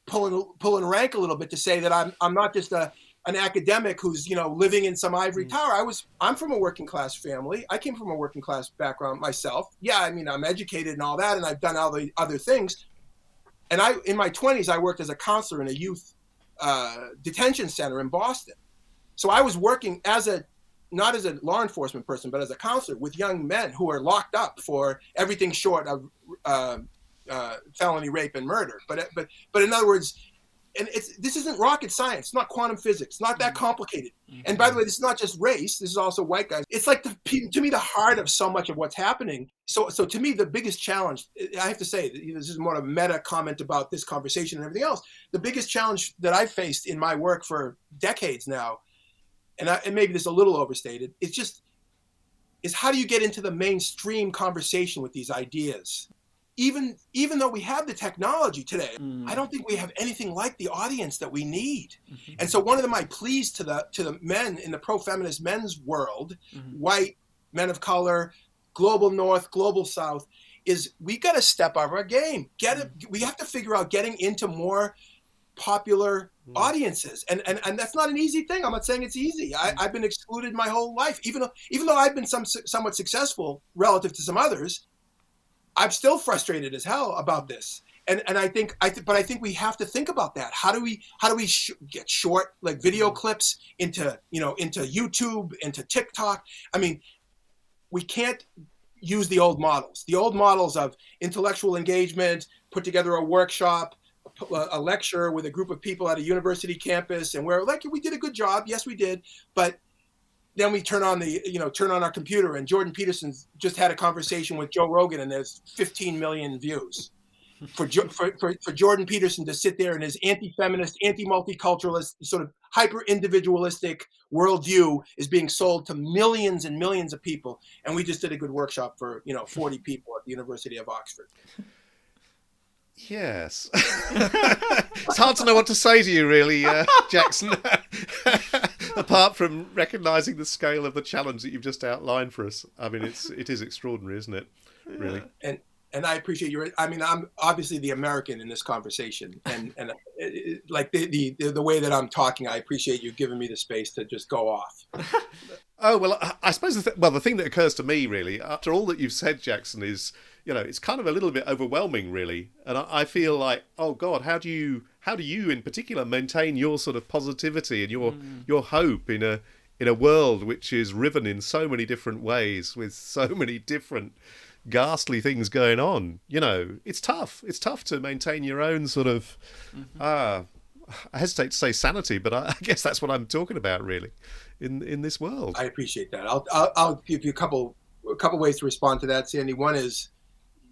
pulling rank a little bit to say that I'm not just an academic who's living in some ivory tower. I'm from a working class family. I came from a working class background myself. Yeah, I mean, I'm educated and all that, and I've done all the other things. And in my 20s, I worked as a counselor in a youth detention center in Boston. So I was working not as a law enforcement person, but as a counselor with young men who are locked up for everything short of felony rape and murder. But in other words, and this isn't rocket science. It's not quantum physics. It's not that complicated. And by the way, this is not just race. This is also white guys. It's like to me the heart of so much of what's happening. So to me, the biggest challenge, I have to say, this is more of a meta comment about this conversation and everything else. The biggest challenge that I've faced in my work for decades now, and maybe this is a little overstated, is how do you get into the mainstream conversation with these ideas? Even though we have the technology today, I don't think we have anything like the audience that we need. And so one of my pleas to the men in the pro-feminist men's world, white men of color, global North, global South, is we got to step up our game. We have to figure out getting into more popular audiences, and that's not an easy thing. I'm not saying it's easy. I've been excluded my whole life, even though I've been somewhat successful relative to some others. I'm still frustrated as hell about this, and I think we have to think about that. How do we get short like video clips into YouTube, into TikTok? I mean, we can't use the old models. The old models of intellectual engagement, put together a workshop, a lecture with a group of people at a university campus, and we're like, we did a good job. Yes, we did, but then we turn on our computer, and Jordan Peterson just had a conversation with Joe Rogan, and there's 15 million views. For Jordan Peterson to sit there in his anti-feminist, anti-multiculturalist, sort of hyper-individualistic worldview is being sold to millions and millions of people. And we just did a good workshop for 40 people at the University of Oxford. Yes. It's hard to know what to say to you, really, Jackson, apart from recognising the scale of the challenge that you've just outlined for us. I mean, it is extraordinary, isn't it? Really. And I appreciate your. I mean, I'm obviously the American in this conversation, and like the way that I'm talking, I appreciate you giving me the space to just go off. Oh, well, I suppose the thing that occurs to me, really, after all that you've said, Jackson, is, it's kind of a little bit overwhelming, really. And I feel like, oh God, how do you in particular maintain your sort of positivity and your hope in a world which is riven in so many different ways with so many different ghastly things going on? It's tough. It's tough to maintain your own sort of, I hesitate to say sanity, but I guess that's what I'm talking about, really, in this world. I appreciate that. I'll give you a couple ways to respond to that, Sandy. One is,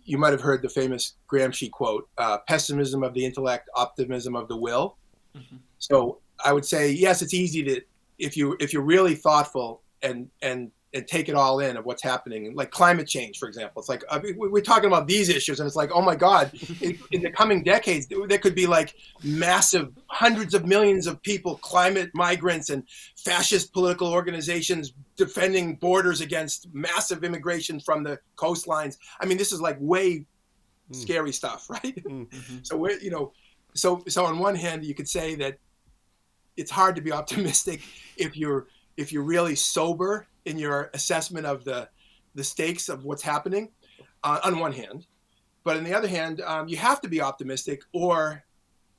you might have heard the famous Gramsci quote, pessimism of the intellect, optimism of the will. Mm-hmm. So I would say, yes, it's easy to, if you're really thoughtful and take it all in of what's happening, like climate change, for example. It's like, we're talking about these issues, and it's like, oh my God, in the coming decades, there could be like massive hundreds of millions of people, climate migrants and fascist political organizations defending borders against massive immigration from the coastlines. I mean, this is like way scary stuff, right? Mm-hmm. So we're, so on one hand, you could say that it's hard to be optimistic if you're really sober in your assessment of the stakes of what's happening, on one hand. But on the other hand, you have to be optimistic, or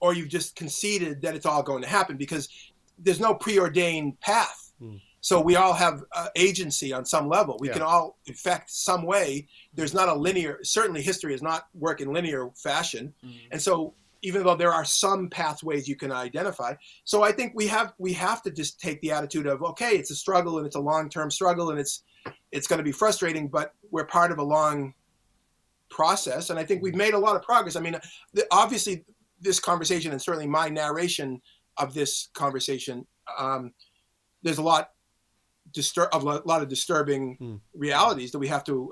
you've just conceded that it's all going to happen, because there's no preordained path. So we all have agency on some level. We can all affect some way. There's not a linear, certainly history does not work in linear fashion. And so even though there are some pathways you can identify. So I think we have to just take the attitude of, okay, it's a struggle and it's a long-term struggle and it's going to be frustrating, but we're part of a long process. And I think we've made a lot of progress. I mean, obviously this conversation, and certainly my narration of this conversation, there's a lot of disturbing realities that we have to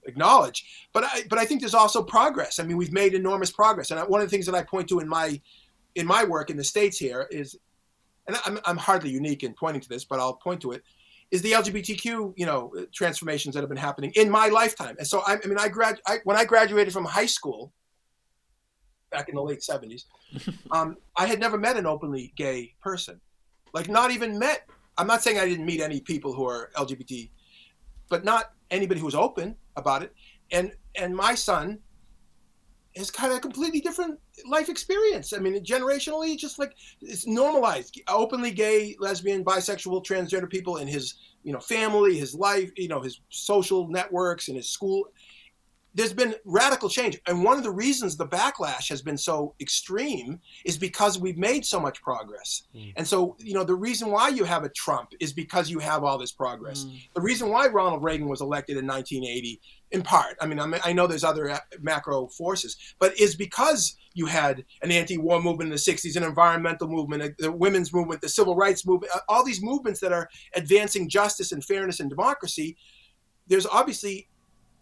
acknowledge, but I think there's also progress. I mean, we've made enormous progress, and one of the things that I point to in my work in the States here is, and I'm hardly unique in pointing to this, but I'll point to it, is the LGBTQ transformations that have been happening in my lifetime. And so when I graduated from high school back in the late 70s, I had never met an openly gay person, like not even met. I'm not saying I didn't meet any people who are LGBT, but not anybody who was open about it. And my son has kind of a completely different life experience. I mean, generationally, just like it's normalized. Openly gay, lesbian, bisexual, transgender people in his family, his life, his social networks, and his school. There's been radical change. And one of the reasons the backlash has been so extreme is because we've made so much progress. And so, the reason why you have a Trump is because you have all this progress. The reason why Ronald Reagan was elected in 1980, in part, I know there's other macro forces, but is because you had an anti-war movement in the 60s, an environmental movement, the women's movement, the civil rights movement, all these movements that are advancing justice and fairness and democracy. There's obviously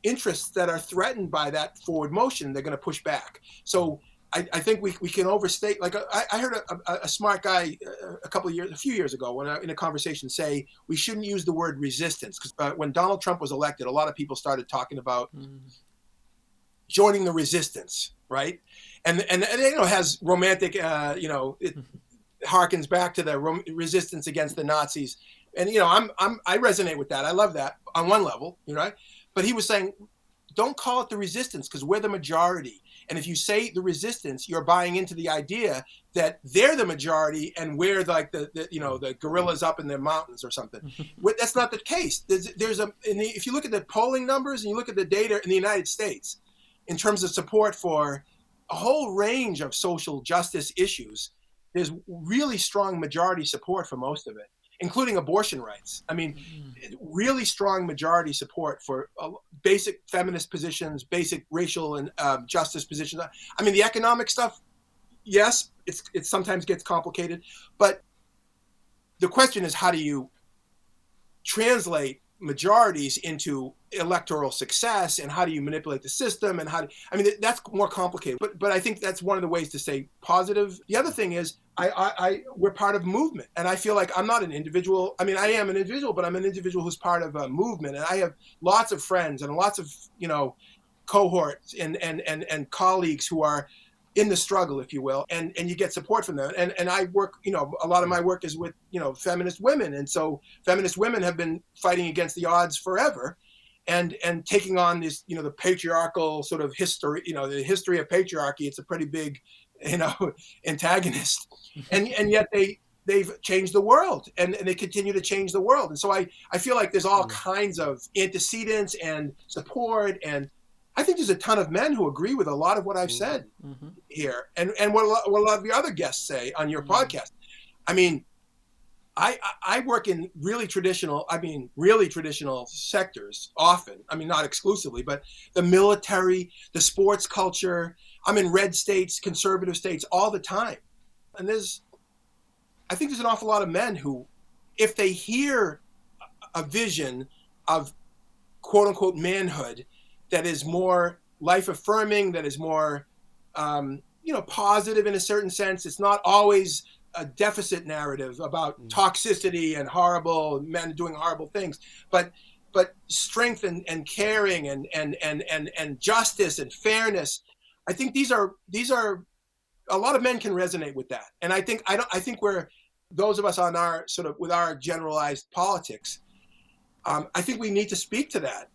interests that are threatened by that forward motion. They're going to push back. So I think we can overstate. Like I heard a smart guy a few years ago, in a conversation, say we shouldn't use the word resistance, because when Donald Trump was elected, a lot of people started talking about joining the resistance, right? And has romantic, it harkens back to the resistance against the Nazis, and I resonate with that. I love that on one level, right? But he was saying, don't call it the resistance, because we're the majority. And if you say the resistance, you're buying into the idea that they're the majority and we're like the guerrillas up in the mountains or something. That's not the case. If you look at the polling numbers and you look at the data in the United States, in terms of support for a whole range of social justice issues, there's really strong majority support for most of it, including abortion rights. I mean, really strong majority support for basic feminist positions, basic racial and justice positions. I mean, the economic stuff, yes, it sometimes gets complicated, but the question is, how do you translate majorities into electoral success, and how do you manipulate the system, and that's more complicated. But I think that's one of the ways to stay positive. The other thing is we're part of movement, and I feel like I'm not an individual. I mean, I am an individual, but I'm an individual who's part of a movement, and I have lots of friends and lots of cohorts and colleagues who are in the struggle, if you will, and you get support from them. And I work, a lot of my work is with, feminist women. And so feminist women have been fighting against the odds forever and taking on this, the patriarchal sort of history, the history of patriarchy. It's a pretty big, antagonist. And yet they've changed the world, and they continue to change the world. And so I feel like there's all kinds of antecedents and support, and I think there's a ton of men who agree with a lot of what I've said here, and what a lot of your other guests say on your podcast. I mean, I work in really traditional sectors often. I mean, not exclusively, but the military, the sports culture. I'm in red states, conservative states all the time. And I think there's an awful lot of men who, if they hear a vision of quote unquote manhood that is more life-affirming, that is more, positive in a certain sense. It's not always a deficit narrative about toxicity and horrible men doing horrible things, but strength and caring and justice and fairness. I think these are a lot of men can resonate with that, and I think we're those of us on our sort of with our generalized politics. I think we need to speak to that.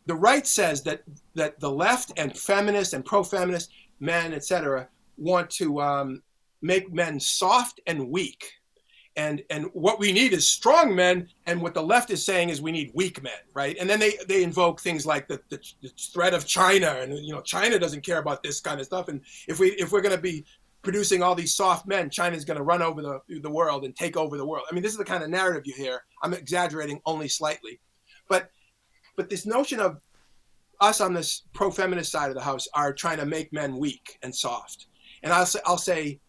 The right says that the left and feminists and pro-feminist men, etc., want to make men soft and weak, and what we need is strong men, and what the left is saying is we need weak men, right? And then they invoke things like the threat of China, and China doesn't care about this kind of stuff, and if we're going to be producing all these soft men, China's going to run over the world and take over the world. I mean, this is the kind of narrative you hear. I'm exaggerating only slightly, but this notion of us on this pro-feminist side of the house are trying to make men weak and soft. And I'll say,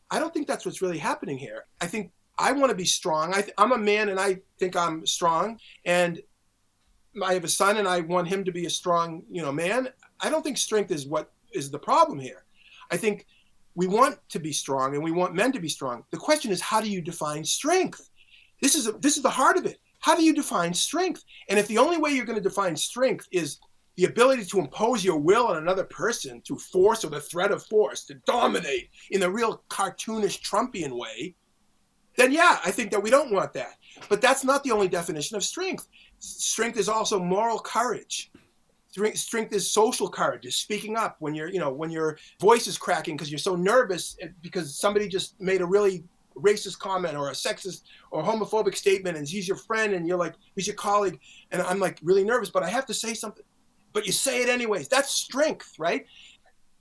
I don't think that's what's really happening here. I think I want to be strong. I'm a man, and I think I'm strong. And I have a son, and I want him to be a strong, man. I don't think strength is what is the problem here. I think we want to be strong, and we want men to be strong. The question is, how do you define strength? This is the heart of it. How do you define strength? And if the only way you're going to define strength is the ability to impose your will on another person through force or the threat of force, to dominate in a real cartoonish Trumpian way, then yeah, I think that we don't want that. But that's not the only definition of strength. Strength is also moral courage. Strength is social courage, is speaking up when when your voice is cracking because you're so nervous because somebody just made a really racist comment or a sexist or homophobic statement, and he's your friend, and you're like, he's your colleague, and I'm like really nervous, but I have to say something. But you say it anyways. That's strength, right?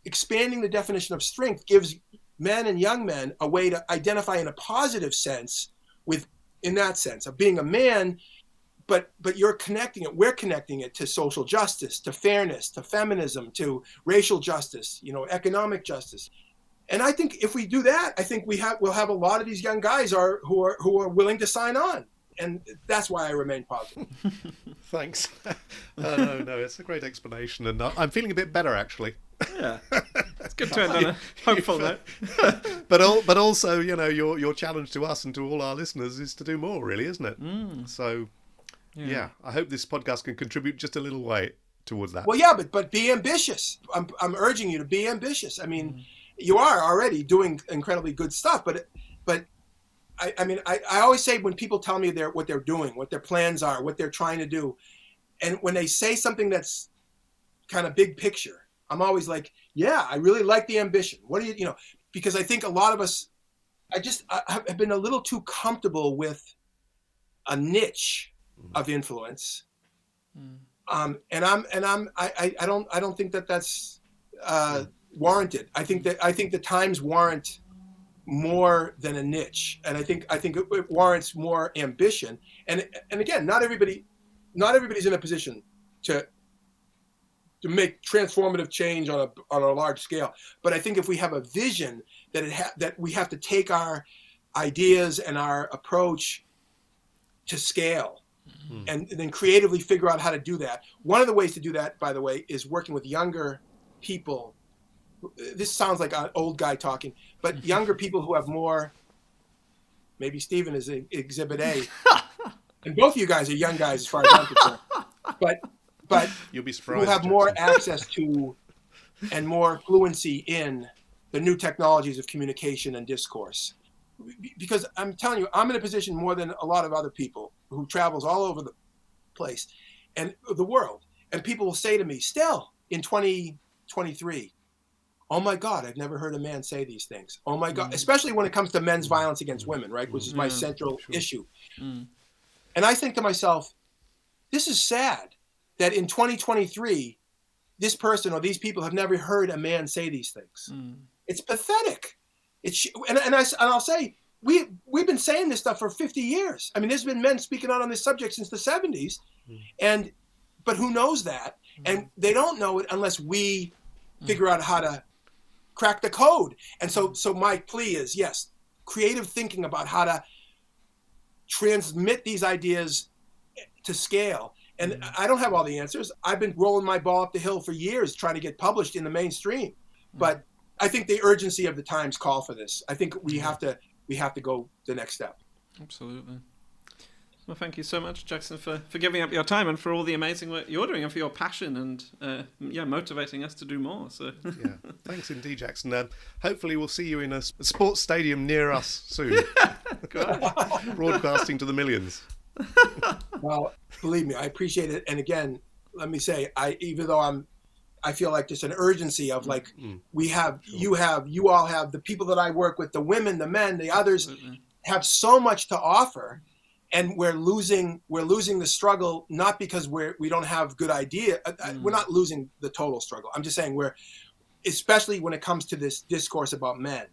Expanding the definition of strength gives men and young men a way to identify in a positive sense in that sense of being a man, but we're connecting it to social justice, to fairness, to feminism, to racial justice, economic justice. And I think if we do that, I think we'll have a lot of these young guys who are willing to sign on. And that's why I remain positive. Thanks. No, it's a great explanation, and I'm feeling a bit better actually. Yeah, it's good to end on a hopeful note. but also, your challenge to us and to all our listeners is to do more, really, isn't it? So, yeah, I hope this podcast can contribute just a little way towards that. Well, yeah, but be ambitious. I'm urging you to be ambitious. I mean, you are already doing incredibly good stuff, but. I always say when people tell me what they're doing, what their plans are, what they're trying to do, and when they say something that's kind of big picture, I'm always like, yeah, I really like the ambition. What do you, because I think a lot of us, I've been a little too comfortable with a niche of influence, and I don't think that's warranted. I think the times warrant more than a niche, and I think it warrants more ambition. And again, not everybody's in a position to make transformative change on a large scale. But I think if we have a vision that we have to take our ideas and our approach to scale, and then creatively figure out how to do that. One of the ways to do that, by the way, is working with younger people. This sounds like an old guy talking, but younger people who have more, maybe Stephen is exhibit A, and both of you guys are young guys as far as I'm concerned, but you'll be surprised, who have more access to and more fluency in the new technologies of communication and discourse. Because I'm telling you, I'm in a position more than a lot of other people who travels all over the place and the world. And people will say to me, still in 2023, oh my God, I've never heard a man say these things. Oh my God, especially when it comes to men's violence against women, right? Which is my central issue. And I think to myself, this is sad that in 2023, this person or these people have never heard a man say these things. It's pathetic. I'll say, we've been saying this stuff for 50 years. I mean, there's been men speaking out on this subject since the 70s, but who knows that? And they don't know it unless we figure out how to crack the code. And so my plea is, yes, creative thinking about how to transmit these ideas to scale. And I don't have all the answers. I've been rolling my ball up the hill for years trying to get published in the mainstream, but I think the urgency of the times call for this. I think we have to go the next step. Absolutely. Well, thank you so much, Jackson, for giving up your time and for all the amazing work you're doing and for your passion and motivating us to do more. So thanks indeed, Jackson. Hopefully we'll see you in a sports stadium near us soon. Broadcasting to the millions. Well, believe me, I appreciate it. And again, let me say, even though I feel like there's an urgency of like, you all have, the people that I work with, the women, the men, the others have so much to offer, and we're losing the struggle, not because we don't have good idea. We're not losing the total struggle. I'm just saying especially when it comes to this discourse about men.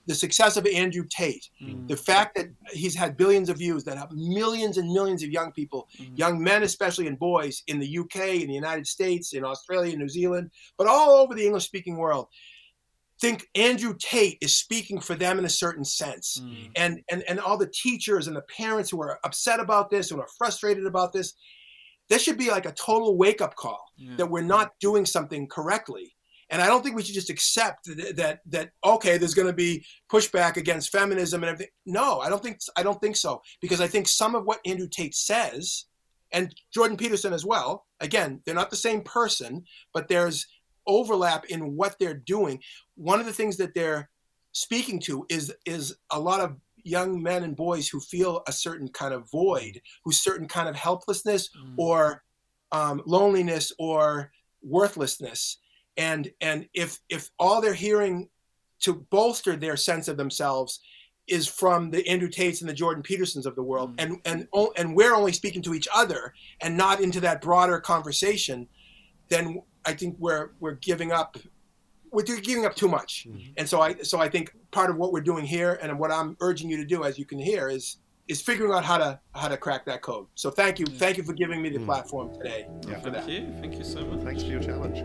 The success of Andrew Tate, the fact that he's had billions of views, that have millions and millions of young people, young men especially and boys in the UK, in the United States, in Australia, New Zealand, but all over the English-speaking world, think Andrew Tate is speaking for them in a certain sense. And all the teachers and the parents who are upset about this, who are frustrated about this, this should be like a total wake-up call that we're not doing something correctly. And I don't think we should just accept that okay, there's going to be pushback against feminism and everything. No, I don't think so. Because I think some of what Andrew Tate says, and Jordan Peterson as well, again, they're not the same person, but there's overlap in what they're doing. One of the things that they're speaking to is a lot of young men and boys who feel a certain kind of void, who certain kind of helplessness or loneliness or worthlessness. And if all they're hearing to bolster their sense of themselves is from the Andrew Tates and the Jordan Petersons of the world, and we're only speaking to each other and not into that broader conversation, then I think we're giving up. We're giving up too much. And so I think part of what we're doing here, and what I'm urging you to do, as you can hear, is figuring out how to crack that code. So thank you for giving me the platform today. Thank you so much. Thanks for your challenge.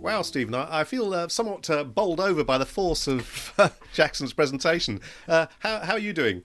Wow, Stephen, I feel somewhat bowled over by the force of Jackson's presentation. How are you doing?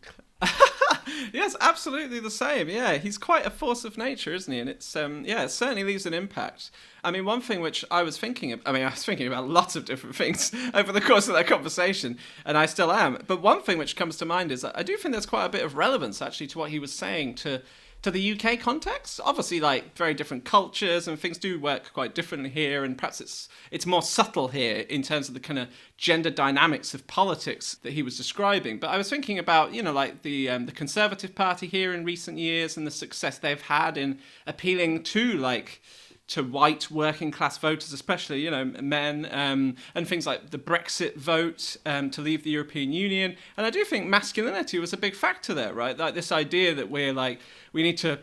Yes, absolutely the same. Yeah, he's quite a force of nature, isn't he? And it's it certainly leaves an impact. I mean, one thing which I was thinking about lots of different things over the course of that conversation, and I still am. But one thing which comes to mind is that I do think there's quite a bit of relevance actually to what he was saying to the UK context. Obviously, like, very different cultures and things do work quite differently here, and perhaps it's more subtle here in terms of the kind of gender dynamics of politics that he was describing. But I was thinking about, like the Conservative Party here in recent years and the success they've had in appealing to white working class voters, especially, men, and things like the Brexit vote to leave the European Union. And I do think masculinity was a big factor there, right? Like this idea that we need to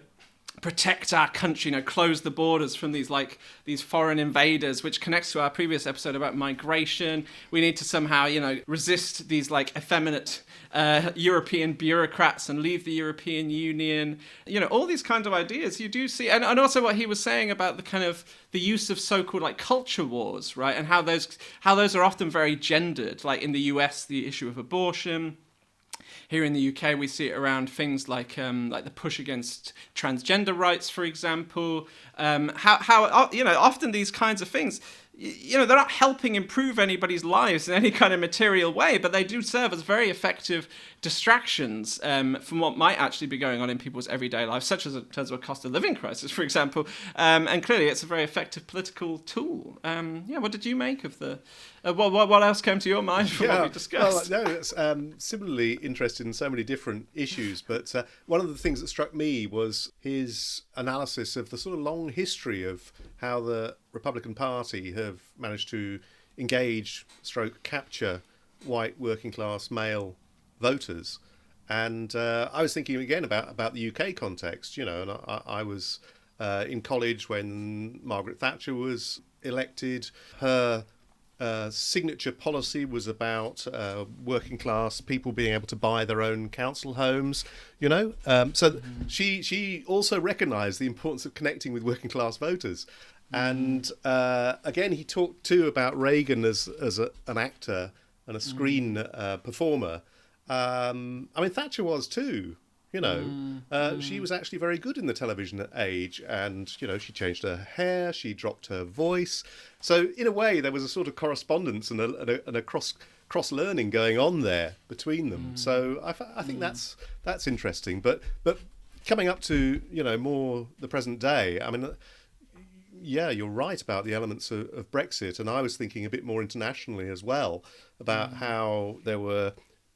protect our country, close the borders from these foreign invaders, which connects to our previous episode about migration. We need to somehow, resist these effeminate European bureaucrats and leave the European Union. All these kinds of ideas you do see, and also what he was saying about the kind of the use of so-called culture wars, right? And how those are often very gendered. Like in the US, the issue of abortion. Here in the UK, we see it around things like the push against transgender rights, for example. How often these kinds of things, they're not helping improve anybody's lives in any kind of material way, but they do serve as very effective distractions from what might actually be going on in people's everyday lives, such as in terms of a cost of living crisis, for example. And clearly, it's a very effective political tool. What did you make of the? What else came to your mind from what we discussed? Well, no, it's similarly interested in so many different issues, but one of the things that struck me was his analysis of the sort of long history of how the Republican Party have managed to engage, capture white working class male voters. And I was thinking again about the UK context, and I was in college when Margaret Thatcher was elected. Her signature policy was about working class people being able to buy their own council homes, so she also recognised the importance of connecting with working class voters. And again, he talked too about Reagan as an actor and a screen performer. Thatcher was too. She was actually very good in the television age, and she changed her hair, she dropped her voice. So in a way, there was a sort of correspondence and a cross learning going on there between them. So I think that's interesting. But coming up to more the present day, yeah, you're right about the elements of Brexit, and I was thinking a bit more internationally as well about how there were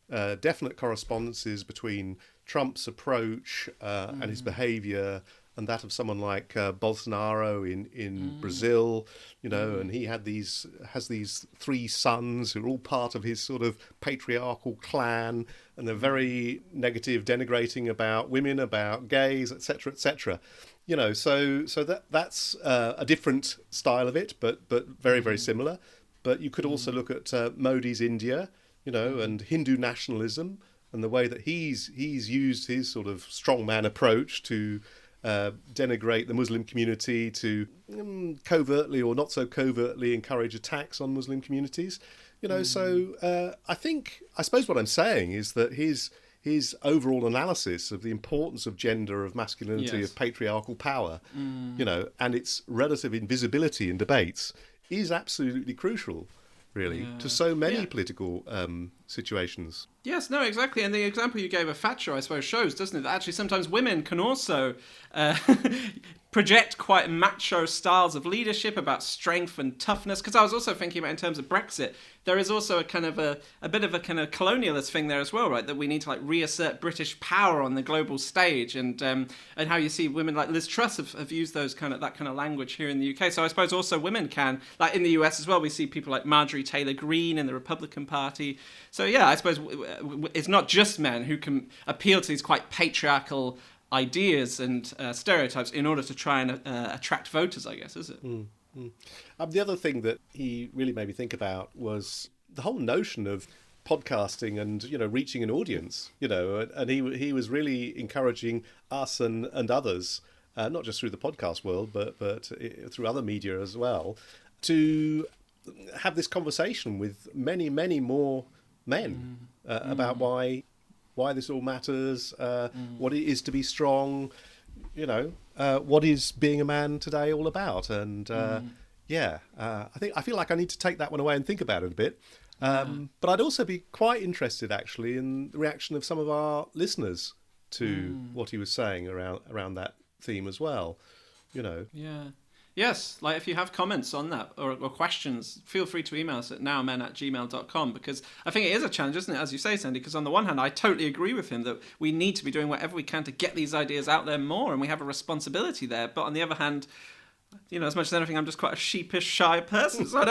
definite correspondences between Trump's approach and his behaviour and that of someone like Bolsonaro in Brazil, and he has these three sons who are all part of his sort of patriarchal clan, and they're very negative, denigrating about women, about gays, etc., etc. So that's a different style of it, but very, very similar. But you could also look at Modi's India, and Hindu nationalism, and the way that he's used his sort of strongman approach to denigrate the Muslim community, to covertly or not so covertly encourage attacks on Muslim communities. So I suppose what I'm saying is that his overall analysis of the importance of gender, of masculinity, Yes. of patriarchal power, and its relative invisibility in debates is absolutely crucial, really, to so many political situations. Yes, no, exactly. And the example you gave of Thatcher, I suppose, shows, doesn't it, that actually sometimes women can also project quite macho styles of leadership about strength and toughness. Because I was also thinking about, in terms of Brexit, there is also a kind of a bit of a kind of colonialist thing there as well, right? That we need to reassert British power on the global stage, and how you see women like Liz Truss have used that kind of language here in the UK. So I suppose also women can, like in the US as well, we see people like Marjorie Taylor Greene in the Republican Party. So yeah, I suppose it's not just men who can appeal to these quite patriarchal ideas and stereotypes in order to try and attract voters, I guess, is it? The other thing that he really made me think about was the whole notion of podcasting and reaching an audience, and he was really encouraging us and others, not just through the podcast world, but through other media as well, to have this conversation with many more men about why this all matters, what it is to be strong, what is being a man today all about. And I feel like I need to take that one away and think about it a bit. But I'd also be quite interested actually in the reaction of some of our listeners to what he was saying around that theme as well. Yeah. Yes, if you have comments on that or questions, feel free to email us at nowmen@gmail.com, because I think it is a challenge, isn't it, as you say, Sandy? Because on the one hand, I totally agree with him that we need to be doing whatever we can to get these ideas out there more, and we have a responsibility there. But on the other hand, as much as anything, I'm just quite a sheepish, shy person, so I'm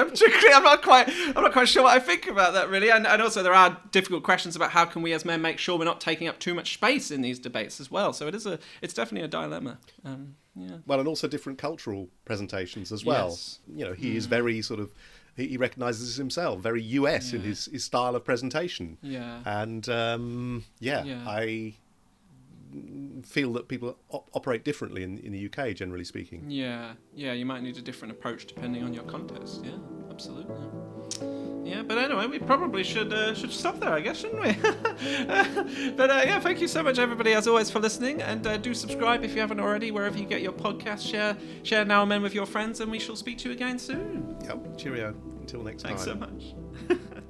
not quite sure what I think about that, really. And also, there are difficult questions about how can we as men make sure we're not taking up too much space in these debates as well. So it's definitely a dilemma. Well, and also different cultural presentations as well. Yes. He is very sort of, he recognises himself very US in his style of presentation. Yeah. And I feel that people operate differently in the UK, generally speaking. Yeah, you might need a different approach depending on your context. Yeah, absolutely. Yeah, but anyway, we probably should stop there, I guess, shouldn't we? But yeah, thank you so much, everybody, as always, for listening, and do subscribe if you haven't already, wherever you get your podcast. Share Now and Men with your friends, and we shall speak to you again soon. Yep. Cheerio. Until next time. Thanks so much.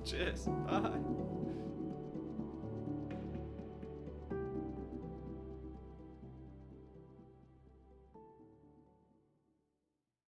Cheers. Bye.